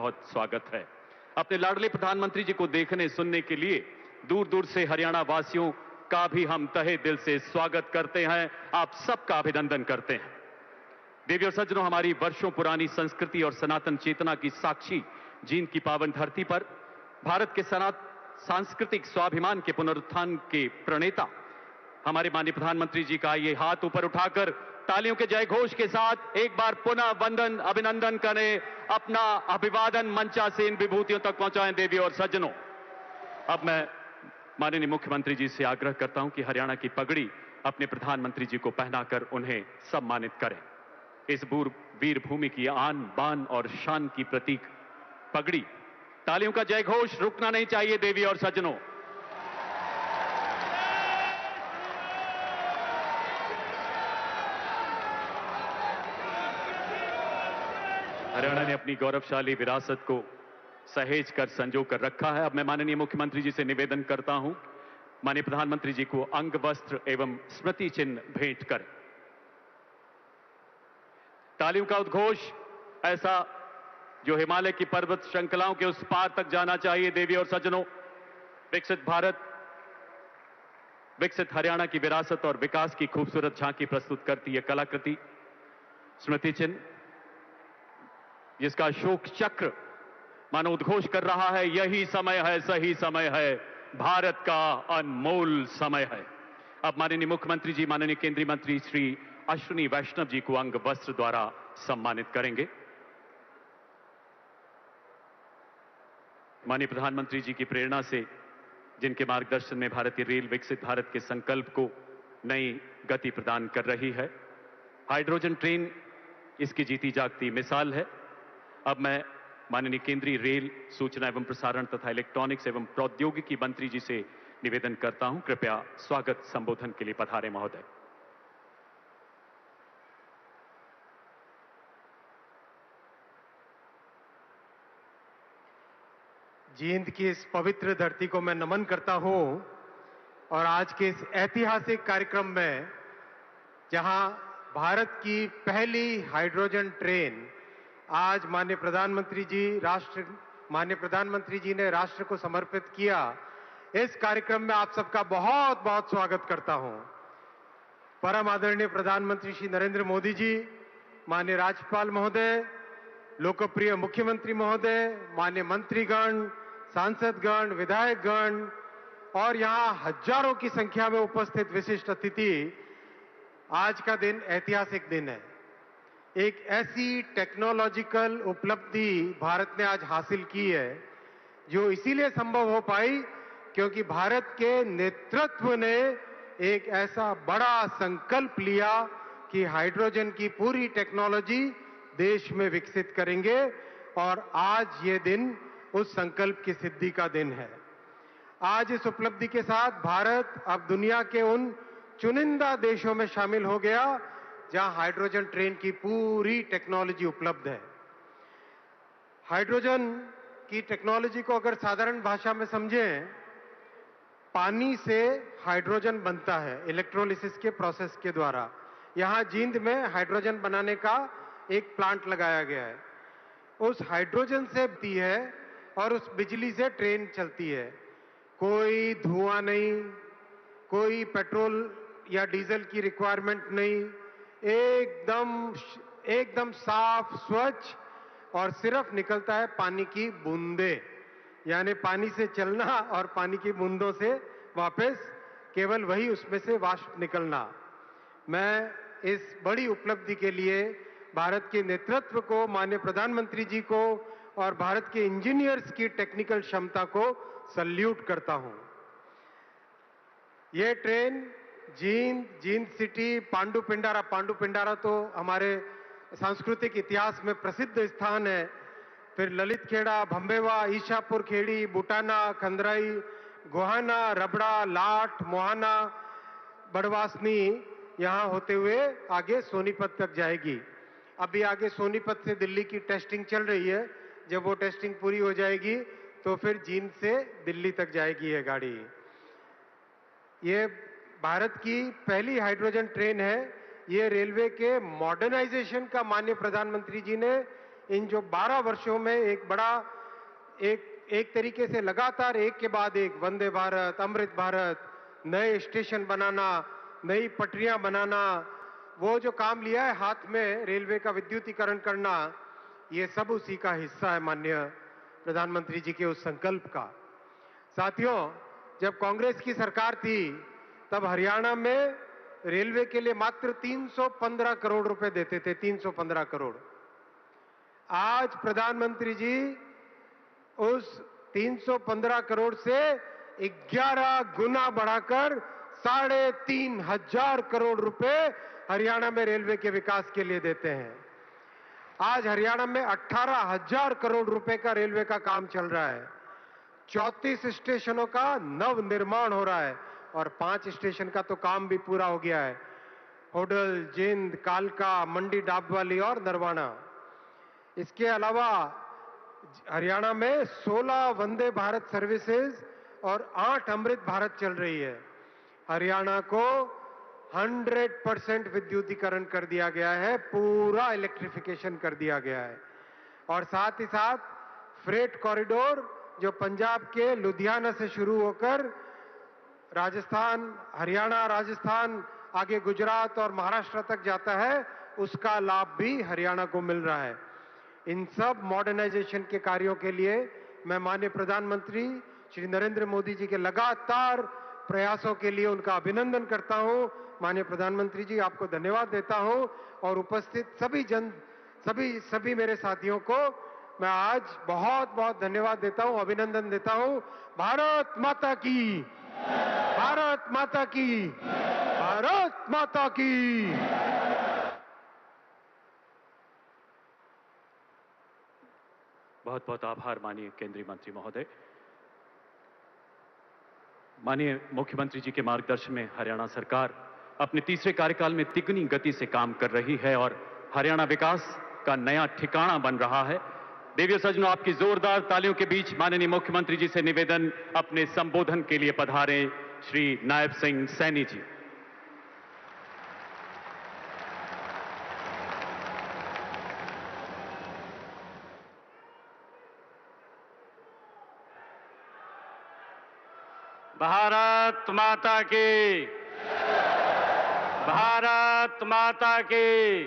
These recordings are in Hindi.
बहुत स्वागत है। अपने लाडले प्रधानमंत्री जी को देखने सुनने के लिए दूर दूर से हरियाणा वासियों का भी हम तहे दिल से स्वागत करते हैं, आप सबका अभिनंदन करते हैं। देवी और सज्जनों, हमारी वर्षों पुरानी संस्कृति और सनातन चेतना की साक्षी जींद की पावन धरती पर भारत के सांस्कृतिक स्वाभिमान के पुनरुत्थान के प्रणेता हमारे माननीय प्रधानमंत्री जी का ये हाथ ऊपर उठाकर तालियों के जय घोष के साथ एक बार पुनः वंदन अभिनंदन करें, अपना अभिवादन मंचा से इन विभूतियों तक पहुंचाएं। देवी और सज्जनों, अब मैं माननीय मुख्यमंत्री जी से आग्रह करता हूं कि हरियाणा की पगड़ी अपने प्रधानमंत्री जी को पहनाकर उन्हें सम्मानित करें। इस वीर भूमि की आन बान और शान की प्रतीक पगड़ी, तालियों का जय घोष रुकना नहीं चाहिए। देवी और सज्जनों, हरियाणा ने अपनी गौरवशाली विरासत को सहेज कर संजो कर रखा है। अब मैं माननीय मुख्यमंत्री जी से निवेदन करता हूं, माननीय प्रधानमंत्री जी को अंग वस्त्र एवं स्मृति चिन्ह भेंट करें। तालियों का उद्घोष ऐसा जो हिमालय की पर्वत श्रृंखलाओं के उस पार तक जाना चाहिए। देवी और सज्जनों, विकसित भारत, विकसित हरियाणा की विरासत और विकास की खूबसूरत झांकी प्रस्तुत करती है कलाकृति स्मृति चिन्ह, जिसका अशोक चक्र मानो उद्घोष कर रहा है, यही समय है, सही समय है, भारत का अनमोल समय है। अब माननीय मुख्यमंत्री जी माननीय केंद्रीय मंत्री श्री अश्विनी वैष्णव जी को अंग वस्त्र द्वारा सम्मानित करेंगे। माननीय प्रधानमंत्री जी की प्रेरणा से, जिनके मार्गदर्शन में भारतीय रेल विकसित भारत के संकल्प को नई गति प्रदान कर रही है, हाइड्रोजन ट्रेन इसकी जीती जागती मिसाल है। अब मैं माननीय केंद्रीय रेल, सूचना एवं प्रसारण तथा इलेक्ट्रॉनिक्स एवं प्रौद्योगिकी मंत्री जी से निवेदन करता हूं, कृपया स्वागत संबोधन के लिए पधारें महोदय। जींद की इस पवित्र धरती को मैं नमन करता हूं और आज के इस ऐतिहासिक कार्यक्रम में, जहां भारत की पहली हाइड्रोजन ट्रेन आज माननीय प्रधानमंत्री जी ने राष्ट्र को समर्पित किया, इस कार्यक्रम में आप सबका बहुत बहुत स्वागत करता हूं। परम आदरणीय प्रधानमंत्री श्री नरेंद्र मोदी जी, माननीय राज्यपाल महोदय, लोकप्रिय मुख्यमंत्री महोदय, माननीय मंत्रीगण, सांसदगण, विधायकगण और यहां हजारों की संख्या में उपस्थित विशिष्ट अतिथि, आज का दिन ऐतिहासिक दिन है। एक ऐसी टेक्नोलॉजिकल उपलब्धि भारत ने आज हासिल की है जो इसीलिए संभव हो पाई क्योंकि भारत के नेतृत्व ने एक ऐसा बड़ा संकल्प लिया कि हाइड्रोजन की पूरी टेक्नोलॉजी देश में विकसित करेंगे और आज ये दिन उस संकल्प की सिद्धि का दिन है। आज इस उपलब्धि के साथ भारत अब दुनिया के उन चुनिंदा देशों में शामिल हो गया जहां हाइड्रोजन ट्रेन की पूरी टेक्नोलॉजी उपलब्ध है। हाइड्रोजन की टेक्नोलॉजी को अगर साधारण भाषा में समझें, पानी से हाइड्रोजन बनता है इलेक्ट्रोलिसिस के प्रोसेस के द्वारा। यहां जींद में हाइड्रोजन बनाने का एक प्लांट लगाया गया है। उस हाइड्रोजन से बनती है और उस बिजली से ट्रेन चलती है। कोई धुआं नहीं, कोई पेट्रोल या डीजल की रिक्वायरमेंट नहीं, एकदम साफ स्वच्छ और सिर्फ निकलता है पानी की बूंदे, यानी पानी से चलना और पानी की बूंदों से वापस केवल वही उसमें से वाष्प निकलना। मैं इस बड़ी उपलब्धि के लिए भारत के नेतृत्व को, माननीय प्रधानमंत्री जी को और भारत के इंजीनियर्स की टेक्निकल क्षमता को सल्यूट करता हूं। यह ट्रेन जींद सिटी, पांडुपिंडारा तो हमारे सांस्कृतिक इतिहास में प्रसिद्ध स्थान है, फिर ललित खेड़ा, भंबेवा, ईशापुर खेड़ी, बुटाना, खंदराई, गोहाना, रबड़ा, लाट, मोहाना, बड़वासनी, यहां होते हुए आगे सोनीपत तक जाएगी। अभी आगे सोनीपत से दिल्ली की टेस्टिंग चल रही है, जब वो टेस्टिंग पूरी हो जाएगी तो फिर जींद से दिल्ली तक जाएगी ये गाड़ी। ये भारत की पहली हाइड्रोजन ट्रेन है। ये रेलवे के मॉडर्नाइजेशन का माननीय प्रधानमंत्री जी ने इन जो 12 वर्षों में एक बड़ा एक तरीके से लगातार एक के बाद एक वंदे भारत, अमृत भारत, नए स्टेशन बनाना, नई पटरियां बनाना, वो जो काम लिया है हाथ में रेलवे का विद्युतीकरण करना, ये सब उसी का हिस्सा है माननीय प्रधानमंत्री जी के उस संकल्प का। साथियों, जब कांग्रेस की सरकार थी तब हरियाणा में रेलवे के लिए मात्र 315 करोड़ रुपए देते थे, 315 करोड़। आज प्रधानमंत्री जी उस 315 करोड़ से 11 गुना बढ़ाकर 3,500 करोड़ रुपए हरियाणा में रेलवे के विकास के लिए देते हैं। आज हरियाणा में 18,000 करोड़ रुपए का रेलवे का काम चल रहा है। 34 स्टेशनों का नव निर्माण हो रहा है और 5 स्टेशन का तो काम भी पूरा हो गया है। होडल, जिंद, कालका, मंडी डाबवाली और नरवाना। इसके अलावा हरियाणा में 16 वंदे भारत सर्विसेज और 8 अमृत भारत चल रही है। हरियाणा को 100% विद्युतीकरण कर दिया गया है, पूरा इलेक्ट्रिफिकेशन कर दिया गया है। और साथ ही साथ फ्रेट कॉरिडोर जो पंजाब के लुधियाना से शुरू होकर राजस्थान, हरियाणा, राजस्थान, आगे गुजरात और महाराष्ट्र तक जाता है, उसका लाभ भी हरियाणा को मिल रहा है। इन सब मॉडर्नाइजेशन के कार्यों के लिए मैं माननीय प्रधानमंत्री श्री नरेंद्र मोदी जी के लगातार प्रयासों के लिए उनका अभिनंदन करता हूं। माननीय प्रधानमंत्री जी, आपको धन्यवाद देता हूं और उपस्थित सभी मेरे साथियों को मैं आज बहुत बहुत धन्यवाद देता हूं, अभिनंदन देता हूं। भारत माता की, भारत माता की, भारत माता की। बहुत बहुत आभार माननीय केंद्रीय मंत्री महोदय। माननीय मुख्यमंत्री जी के मार्गदर्शन में हरियाणा सरकार अपने तीसरे कार्यकाल में तिगुनी गति से काम कर रही है और हरियाणा विकास का नया ठिकाना बन रहा है। देवियों सज्जनों, आपकी जोरदार तालियों के बीच माननीय मुख्यमंत्री जी से निवेदन, अपने संबोधन के लिए पधारे श्री नायब सिंह सैनी जी। भारत माता की, भारत माता की।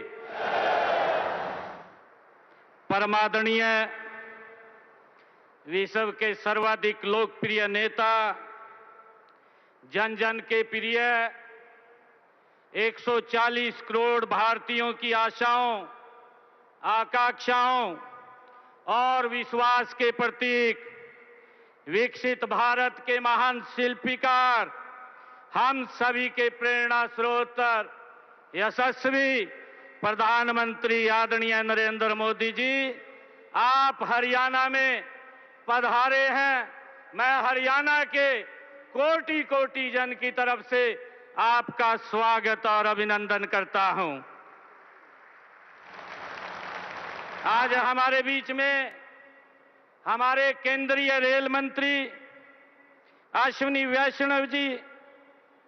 परमादरणीय विश्व के सर्वाधिक लोकप्रिय नेता, जन जन के प्रिय, 140 करोड़ भारतीयों की आशाओं, आकांक्षाओं और विश्वास के प्रतीक, विकसित भारत के महान शिल्पीकार, हम सभी के प्रेरणा स्रोत, यशस्वी प्रधानमंत्री आदरणीय नरेंद्र मोदी जी, आप हरियाणा में पधारे हैं। मैं हरियाणा के कोटि कोटि जन की तरफ से आपका स्वागत और अभिनंदन करता हूं। आज हमारे बीच में हमारे केंद्रीय रेल मंत्री अश्विनी वैष्णव जी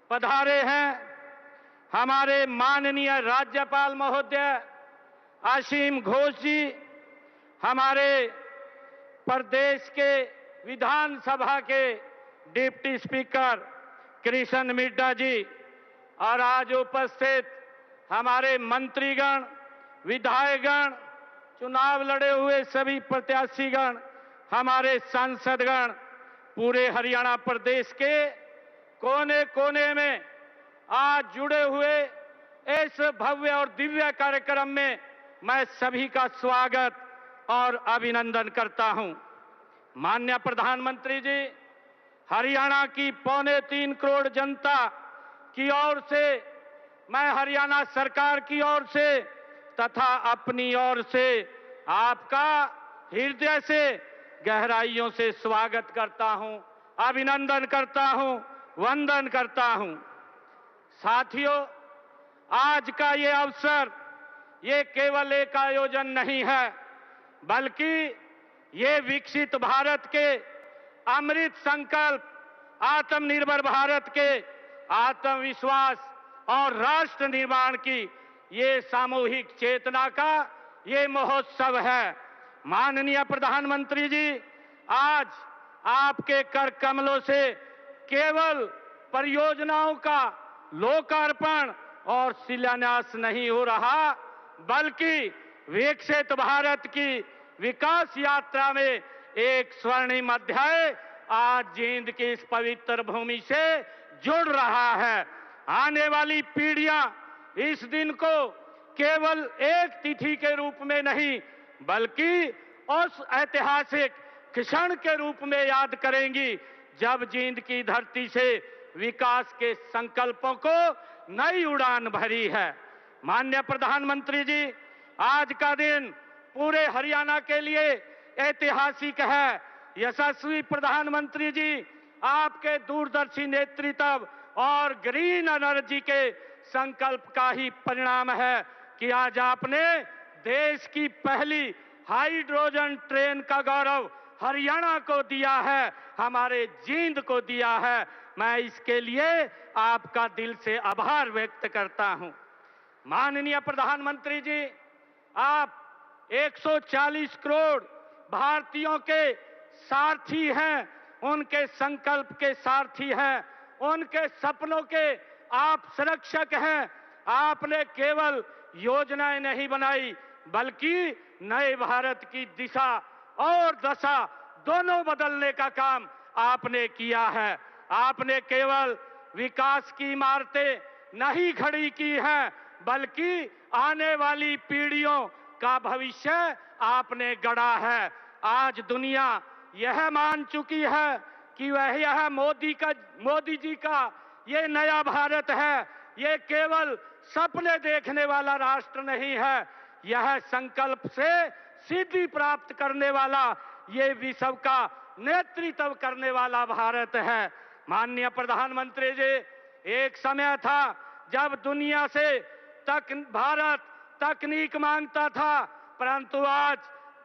पधारे हैं। हमारे माननीय राज्यपाल महोदय असीम घोष जी, हमारे प्रदेश के विधानसभा के डिप्टी स्पीकर कृष्ण मिड्डा जी और आज उपस्थित हमारे मंत्रीगण, विधायकगण, चुनाव लड़े हुए सभी प्रत्याशीगण, हमारे सांसदगण, पूरे हरियाणा प्रदेश के कोने कोने में आज जुड़े हुए इस भव्य और दिव्य कार्यक्रम में मैं सभी का स्वागत और अभिनंदन करता हूं। माननीय प्रधानमंत्री जी, हरियाणा की 2.25 करोड़ जनता की ओर से, मैं हरियाणा सरकार की ओर से तथा अपनी ओर से आपका हृदय से गहराइयों से स्वागत करता हूं, अभिनंदन करता हूं, वंदन करता हूं। साथियों, आज का ये अवसर ये केवल एक आयोजन नहीं है, बल्कि ये विकसित भारत के अमृत संकल्प, आत्मनिर्भर भारत के आत्मविश्वास और राष्ट्र निर्माण की ये सामूहिक चेतना का ये महोत्सव है। माननीय प्रधानमंत्री जी, आज आपके कर कमलों से केवल परियोजनाओं का लोकार्पण और शिलान्यास नहीं हो रहा, बल्कि विकसित भारत की विकास यात्रा में एक स्वर्णिम अध्याय आज जींद की इस पवित्र भूमि से जुड़ रहा है। आने वाली पीढ़ियां इस दिन को केवल एक तिथि के रूप में नहीं, बल्कि उस ऐतिहासिक क्षण के रूप में याद करेंगी जब जींद की धरती से विकास के संकल्पों को नई उड़ान भरी है। माननीय प्रधानमंत्री जी, आज का दिन पूरे हरियाणा के लिए ऐतिहासिक है। यशस्वी प्रधानमंत्री जी, आपके दूरदर्शी नेतृत्व और ग्रीन एनर्जी के संकल्प का ही परिणाम है कि आज आपने देश की पहली हाइड्रोजन ट्रेन का गौरव हरियाणा को दिया है, हमारे जींद को दिया है। मैं इसके लिए आपका दिल से आभार व्यक्त करता हूं। माननीय प्रधानमंत्री जी, आप 140 करोड़ भारतीयों के सारथी हैं, उनके संकल्प के सारथी हैं, उनके सपनों के आप संरक्षक हैं। आपने केवल योजनाएं नहीं बनाई, बल्कि नए भारत की दिशा और दशा दोनों बदलने का काम आपने किया है। आपने केवल विकास की इमारतें नहीं खड़ी की हैं, बल्कि आने वाली पीढ़ियों का भविष्य आपने गढ़ा है। आज दुनिया यह मान चुकी है कि यह मोदी जी का ये नया भारत है। ये केवल सपने देखने वाला राष्ट्र नहीं है, यह संकल्प से सिद्धि प्राप्त करने वाला, ये विश्व का नेतृत्व करने वाला भारत है। माननीय प्रधानमंत्री जी, एक समय था जब दुनिया से भारत तकनीक मांगता था, परंतु आज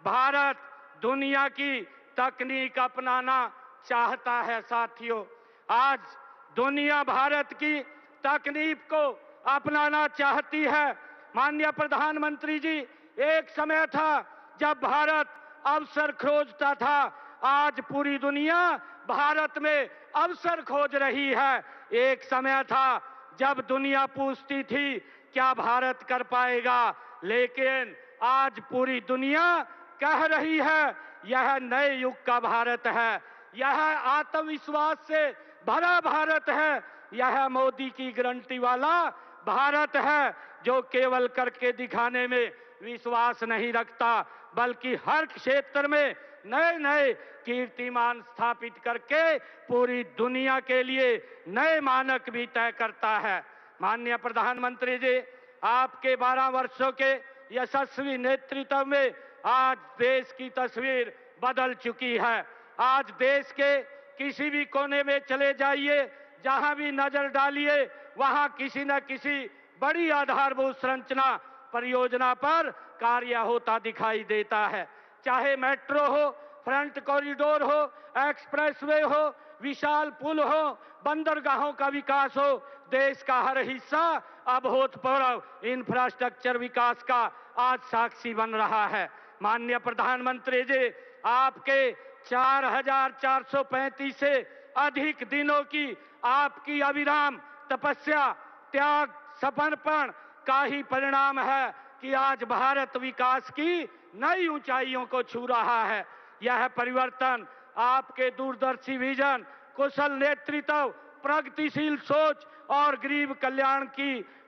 भारत दुनिया की तकनीक अपनाना चाहता है। साथियों, आज दुनिया भारत की तकनीक को अपनाना चाहती है। माननीय प्रधानमंत्री जी, एक समय था जब भारत अवसर खोजता था, आज पूरी दुनिया भारत में अवसर खोज रही है। एक समय था जब दुनिया पूछती थी क्या भारत कर पाएगा, लेकिन आज पूरी दुनिया कह रही है यह नए युग का भारत है, यह आत्मविश्वास से भरा भारत है, यह मोदी की गारंटी वाला भारत है, जो केवल करके दिखाने में विश्वास नहीं रखता, बल्कि हर क्षेत्र में नए नए कीर्तिमान स्थापित करके पूरी दुनिया के लिए नए मानक भी तय करता है। माननीय प्रधानमंत्री जी, आपके 12 वर्षों के यशस्वी नेतृत्व में आज देश की तस्वीर बदल चुकी है। आज देश के किसी भी कोने में चले जाइए, जहां भी नजर डालिए, वहां किसी न किसी बड़ी आधारभूत संरचना परियोजना पर कार्य होता दिखाई देता है। चाहे मेट्रो हो, फ्रंट कॉरिडोर हो, एक्सप्रेसवे हो, विशाल पुल हो, बंदरगाहों का विकास हो, देश का हर हिस्सा अभूतपूर्व इंफ्रास्ट्रक्चर विकास का आज साक्षी बन रहा है। माननीय प्रधानमंत्री जी, आपके 4435 से अधिक दिनों की आपकी अविराम तपस्या, त्याग, समर्पण का ही परिणाम है कि आज भारत विकास की नई ऊंचाइयों को छू रहा है। यह परिवर्तन आपके दूरदर्शी विजन, कुशल नेतृत्व, प्रगतिशील सोच और गरीब कल्याण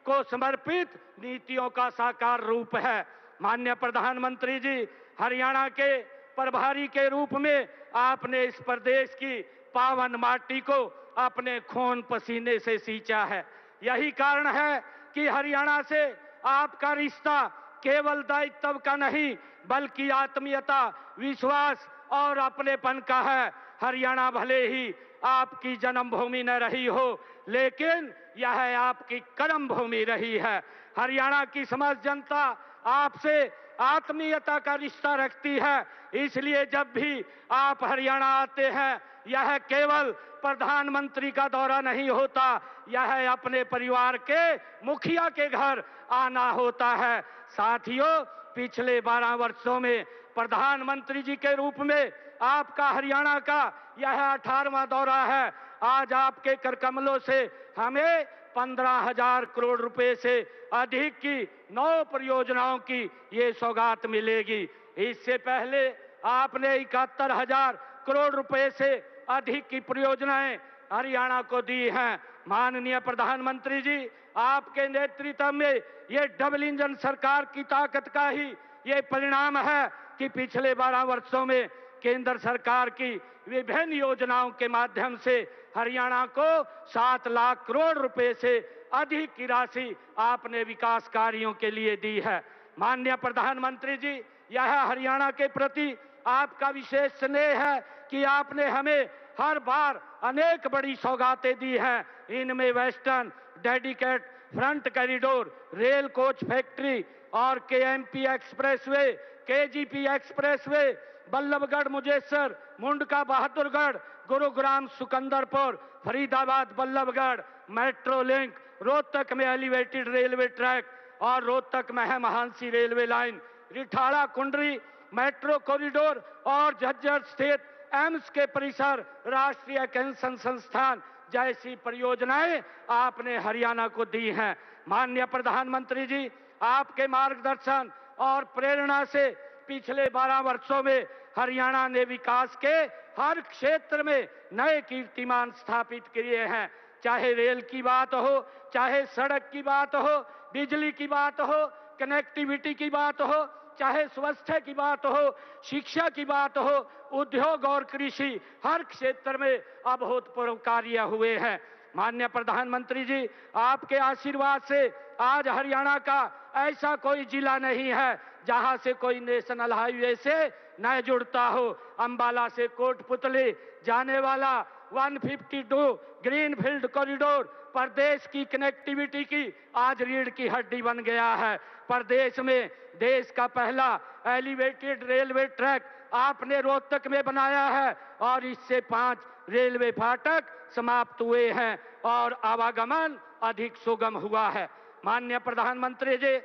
को समर्पित नीतियों का साकार रूप है। माननीय प्रधानमंत्री जी, हरियाणा के प्रभारी के रूप में आपने इस प्रदेश की पावन माटी को अपने खून पसीने से सींचा है। यही कारण है कि हरियाणा से आपका रिश्ता केवल दायित्व का नहीं, बल्कि आत्मीयता, विश्वास और अपनेपन का है। हरियाणा भले ही आपकी जन्मभूमि न रही हो, लेकिन यह आपकी कर्म भूमि रही है। हरियाणा की समस्त जनता आपसे आत्मीयता का रिश्ता रखती है, इसलिए जब भी आप हरियाणा आते हैं, यह केवल प्रधानमंत्री का दौरा नहीं होता, यह अपने परिवार के मुखिया के घर आना होता है। साथियों, पिछले 12 वर्षों में प्रधानमंत्री जी के रूप में आपका हरियाणा का यह 18वां दौरा है। आज आपके कर कमलों से हमें 15,000 करोड़ रुपए से अधिक की 9 परियोजनाओं की ये सौगात मिलेगी। इससे पहले आपने 71,000 करोड़ रुपए से अधिक की परियोजनाएं हरियाणा को दी हैं। माननीय प्रधानमंत्री जी, आपके नेतृत्व में ये डबल इंजन सरकार की ताकत का ही ये परिणाम है कि पिछले 12 वर्षों में केंद्र सरकार की विभिन्न योजनाओं के माध्यम से हरियाणा को 7 लाख करोड़ रुपए से अधिक की राशि आपने विकास कार्यों के लिए दी है। माननीय प्रधानमंत्री जी, यह हरियाणा के प्रति आपका विशेष स्नेह है कि आपने हमें हर बार अनेक बड़ी सौगातें दी हैं। इनमें western dedicate front corridor, rail coach factory और KMP expressway, KGP expressway, Ballabhgarh Mujesar, Mundka Bahadurgarh, Gurugram Sikanderpur, Faridabad Ballabhgarh, metro link, Rohtak में एलिवेटेड रेलवे ट्रैक और रोहतक में है महांसी railway line, Rithala Kundli metro corridor और झज्जर स्थित एम्स के परिसर, राष्ट्रीय कैंसर संस्थान जैसी परियोजनाएं आपने हरियाणा को दी हैं। माननीय प्रधानमंत्री जी, आपके मार्गदर्शन और प्रेरणा से पिछले 12 वर्षों में हरियाणा ने विकास के हर क्षेत्र में नए कीर्तिमान स्थापित किए हैं। चाहे रेल की बात हो, चाहे सड़क की बात हो, बिजली की बात हो, कनेक्टिविटी की बात हो, चाहे स्वास्थ्य की बात हो, शिक्षा की बात हो, उद्योग और कृषि, हर क्षेत्र में अभूतपूर्व कार्य हुए हैं। माननीय प्रधानमंत्री जी, आपके आशीर्वाद से आज हरियाणा का ऐसा कोई जिला नहीं है जहां से कोई नेशनल हाईवे से न जुड़ता हो। अंबाला से कोटपुतली जाने वाला 152 ग्रीनफील्ड कॉरिडोर प्रदेश की कनेक्टिविटी की आज रीढ़ की हड्डी बन गया है। प्रदेश में देश का पहला एलिवेटेड रेलवे ट्रैक आपने रोहतक में बनाया है और इससे 5 रेलवे फाटक समाप्त हुए हैं और आवागमन अधिक सुगम हुआ है। माननीय प्रधानमंत्री जी,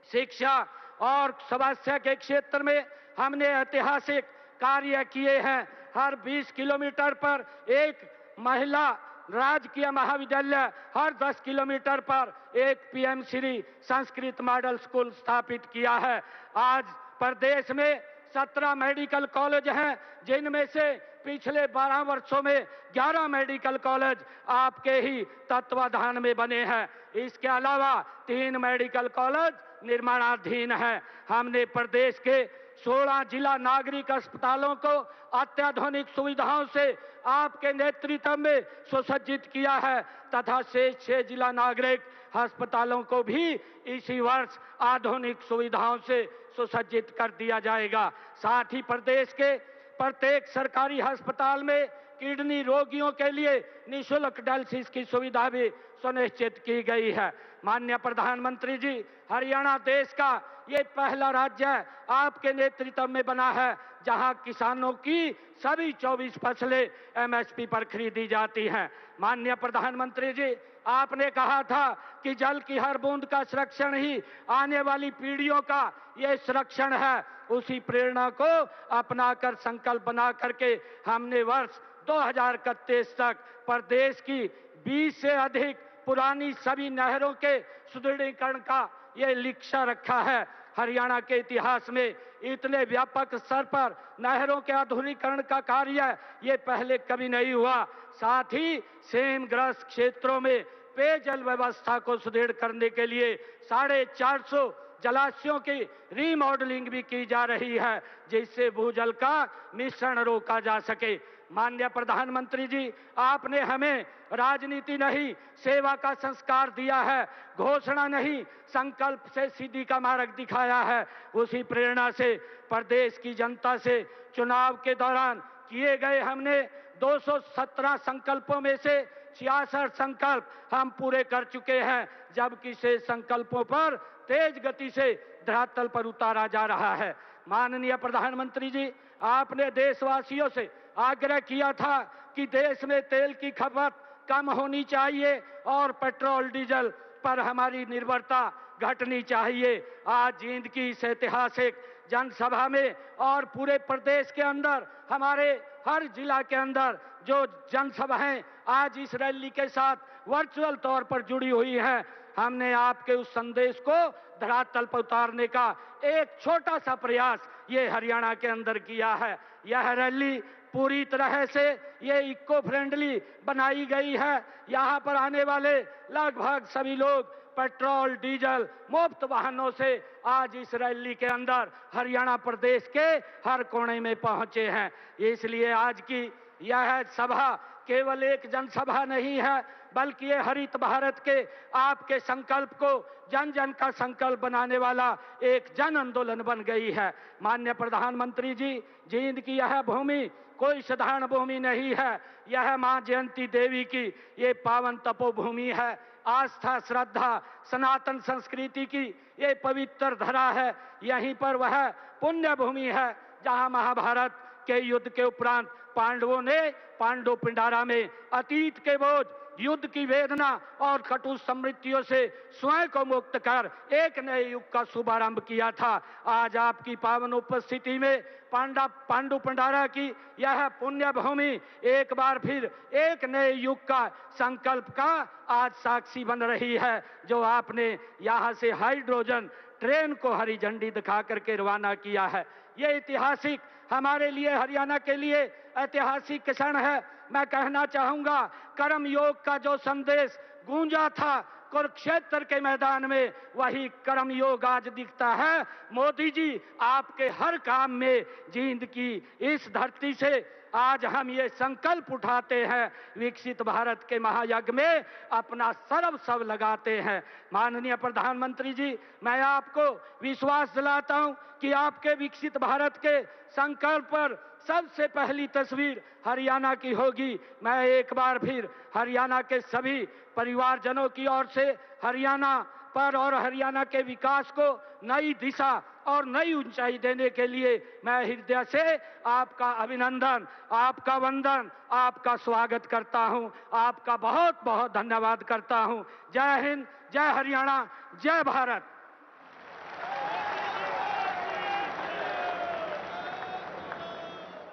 शिक्षा और स्वास्थ्य के क्षेत्र में हमने ऐतिहासिक कार्य किए हैं। हर 20 किलोमीटर पर एक महिला राजकीय महाविद्यालय, हर 10 किलोमीटर पर एक PM Shri Sanskrit model school स्थापित किया है। आज प्रदेश में 17 मेडिकल कॉलेज हैं, जिनमें से पिछले 12 वर्षों में 11 मेडिकल कॉलेज आपके ही तत्वाधान में बने हैं। इसके अलावा 3 मेडिकल कॉलेज निर्माणाधीन है। हमने प्रदेश के 16 जिला नागरिक अस्पतालों को अत्याधुनिक सुविधाओं से आपके नेतृत्व में सुसज्जित किया है तथा शेष 6 जिला नागरिक अस्पतालों को भी इसी वर्ष आधुनिक सुविधाओं से सुसज्जित कर दिया जाएगा। साथ ही प्रदेश के प्रत्येक सरकारी अस्पताल में किडनी रोगियों के लिए निःशुल्क डायलिसिस की सुविधा भी सुनिश्चित की गई है। माननीय प्रधानमंत्री जी, हरियाणा देश का ये पहला राज्य है आपके नेतृत्व में बना है जहां किसानों की सभी 24 फसलें एमएसपी पर खरीदी जाती हैं। माननीय प्रधानमंत्री जी, आपने कहा था कि जल की हर बूंद का संरक्षण ही आने वाली पीढ़ियों का ये संरक्षण है। उसी प्रेरणा को अपनाकर संकल्प बना करके हमने वर्ष 2031 तक प्रदेश की 20 से अधिक पुरानी सभी नहरों के सुदृढ़ीकरण का ये लक्ष्य रखा है। हरियाणा के इतिहास में इतने व्यापक स्तर पर नहरों के आधुनिकीकरण का कार्य ये पहले कभी नहीं हुआ। साथ ही सेमग्रस्त क्षेत्रों में पेयजल व्यवस्था को सुदृढ़ करने के लिए 450 जलाशयों की रीमॉडलिंग भी की जा रही है, जिससे भूजल का मिश्रण रोका जा सके। माननीय प्रधानमंत्री जी, आपने हमें राजनीति नहीं सेवा का संस्कार दिया है, घोषणा नहीं संकल्प से सीधी का मार्ग दिखाया है। उसी प्रेरणा से प्रदेश की जनता से चुनाव के दौरान किए गए हमने 217 संकल्पों में से 66 संकल्प हम पूरे कर चुके हैं, जबकि शेष संकल्पों पर तेज गति से धरातल पर उतारा जा रहा है। माननीय प्रधानमंत्री जी, आपने देशवासियों से आग्रह किया था कि देश में तेल की खपत कम होनी चाहिए और पेट्रोल डीजल पर हमारी निर्भरता घटनी चाहिए। आज जींद की इस ऐतिहासिक जनसभा में और पूरे प्रदेश के अंदर, हमारे हर जिला के अंदर जो जनसभाएं आज इस रैली के साथ वर्चुअल तौर पर जुड़ी हुई हैं, हमने आपके उस संदेश को धरातल पर उतारने का एक छोटा सा प्रयास ये हरियाणा के अंदर किया है। यह रैली पूरी तरह से ये इको फ्रेंडली बनाई गई है। यहाँ पर आने वाले लगभग सभी लोग पेट्रोल डीजल मुफ्त वाहनों से आज इस रैली के अंदर हरियाणा प्रदेश के हर कोने में पहुंचे हैं। इसलिए आज की यह सभा केवल एक जनसभा नहीं है, बल्कि ये हरित भारत के आपके संकल्प को जन जन का संकल्प बनाने वाला एक जन आंदोलन बन गई है। माननीय प्रधानमंत्री जी, जींद की यह भूमि कोई साधारण भूमि नहीं है। यह मां जयंती देवी की ये पावन तपोभूमि है। आस्था, श्रद्धा, सनातन संस्कृति की ये पवित्र धरा है। यहीं पर वह पुण्य भूमि है जहां महाभारत के युद्ध के उपरांत पांडवों ने पांडु पिंडारा में अतीत के बोझ, युद्ध की वेदना और कटु समृद्धियों से स्वयं को मुक्त कर एक नए युग का शुभारंभ किया था। आज आपकी पावन उपस्थिति में पांडु पिंडारा की यह पुण्य भूमि एक बार फिर एक नए युग का संकल्प का आज साक्षी बन रही है, जो आपने यहाँ से हाइड्रोजन ट्रेन को हरी झंडी दिखा करके रवाना किया है। ये ऐतिहासिक, हमारे लिए, हरियाणा के लिए ऐतिहासिक क्षण है। मैं कहना चाहूंगा, कर्म योग का जो संदेश गूंजा था कुरुक्षेत्र के मैदान में, वही कर्म योग आज दिखता है। मोदी जी, आपके हर काम में जींद की इस धरती से आज हम ये संकल्प उठाते हैं, विकसित भारत के महायज्ञ में अपना सर्वस्व लगाते हैं। माननीय प्रधानमंत्री जी, मैं आपको विश्वास दिलाता हूं कि आपके विकसित भारत के संकल्प पर सबसे पहली तस्वीर हरियाणा की होगी। मैं एक बार फिर हरियाणा के सभी परिवारजनों की ओर से हरियाणा पर और हरियाणा के विकास को नई दिशा और नई ऊंचाई देने के लिए मैं हृदय से आपका अभिनंदन, आपका वंदन, आपका स्वागत करता हूं। आपका बहुत बहुत धन्यवाद करता हूं। जय हिंद, जय हरियाणा, जय भारत।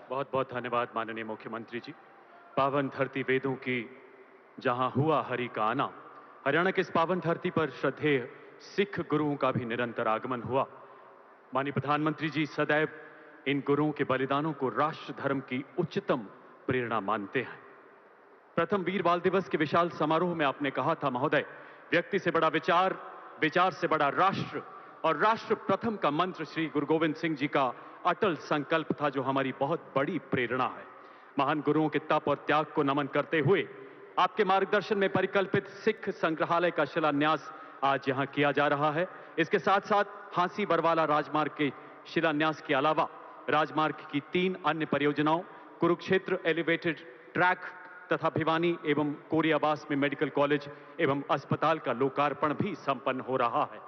बहुत बहुत धन्यवाद माननीय मुख्यमंत्री जी। पावन धरती वेदों की जहां हुआ हरि का आना, हरियाणा के इस पावन धरती पर श्रद्धेय सिख गुरुओं का भी निरंतर आगमन हुआ। माननीय प्रधानमंत्री जी सदैव इन गुरुओं के बलिदानों को राष्ट्र धर्म की उच्चतम प्रेरणा मानते हैं। प्रथम वीर बाल दिवस के विशाल समारोह में आपने कहा था, महोदय, व्यक्ति से बड़ा विचार, विचार से बड़ा राष्ट्र, और राष्ट्र प्रथम का मंत्र श्री गुरु गोविंद सिंह जी का अटल संकल्प था, जो हमारी बहुत बड़ी प्रेरणा है। महान गुरुओं के तप और त्याग को नमन करते हुए आपके मार्गदर्शन में परिकल्पित सिख संग्रहालय का शिलान्यास आज यहां किया जा रहा है। इसके साथ साथ हांसी बरवाला राजमार्ग के शिलान्यास के अलावा राजमार्ग की 3 अन्य परियोजनाओं, कुरुक्षेत्र एलिवेटेड ट्रैक तथा भिवानी एवं कोरियावास में मेडिकल कॉलेज एवं अस्पताल का लोकार्पण भी संपन्न हो रहा है।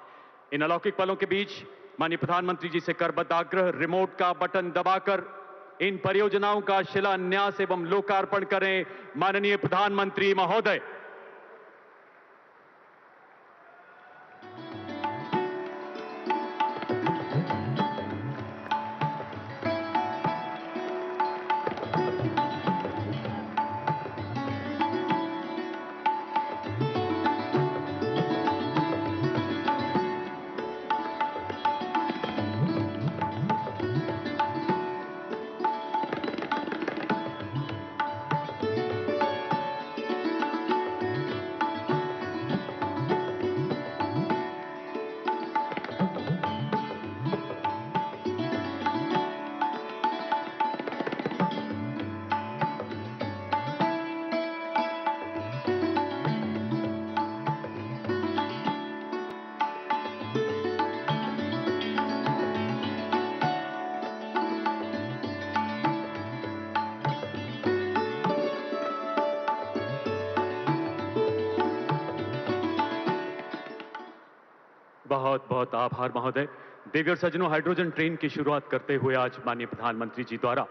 इन अलौकिक पलों के बीच माननीय प्रधानमंत्री जी से करबद्ध आग्रह, रिमोट का बटन दबाकर इन परियोजनाओं का शिलान्यास एवं लोकार्पण करें। माननीय प्रधानमंत्री महोदय। बहुत बहुत आभार महोदय। देवी और सज्जनों, हाइड्रोजन ट्रेन की शुरुआत करते हुए आज माननीय प्रधानमंत्री जी द्वारा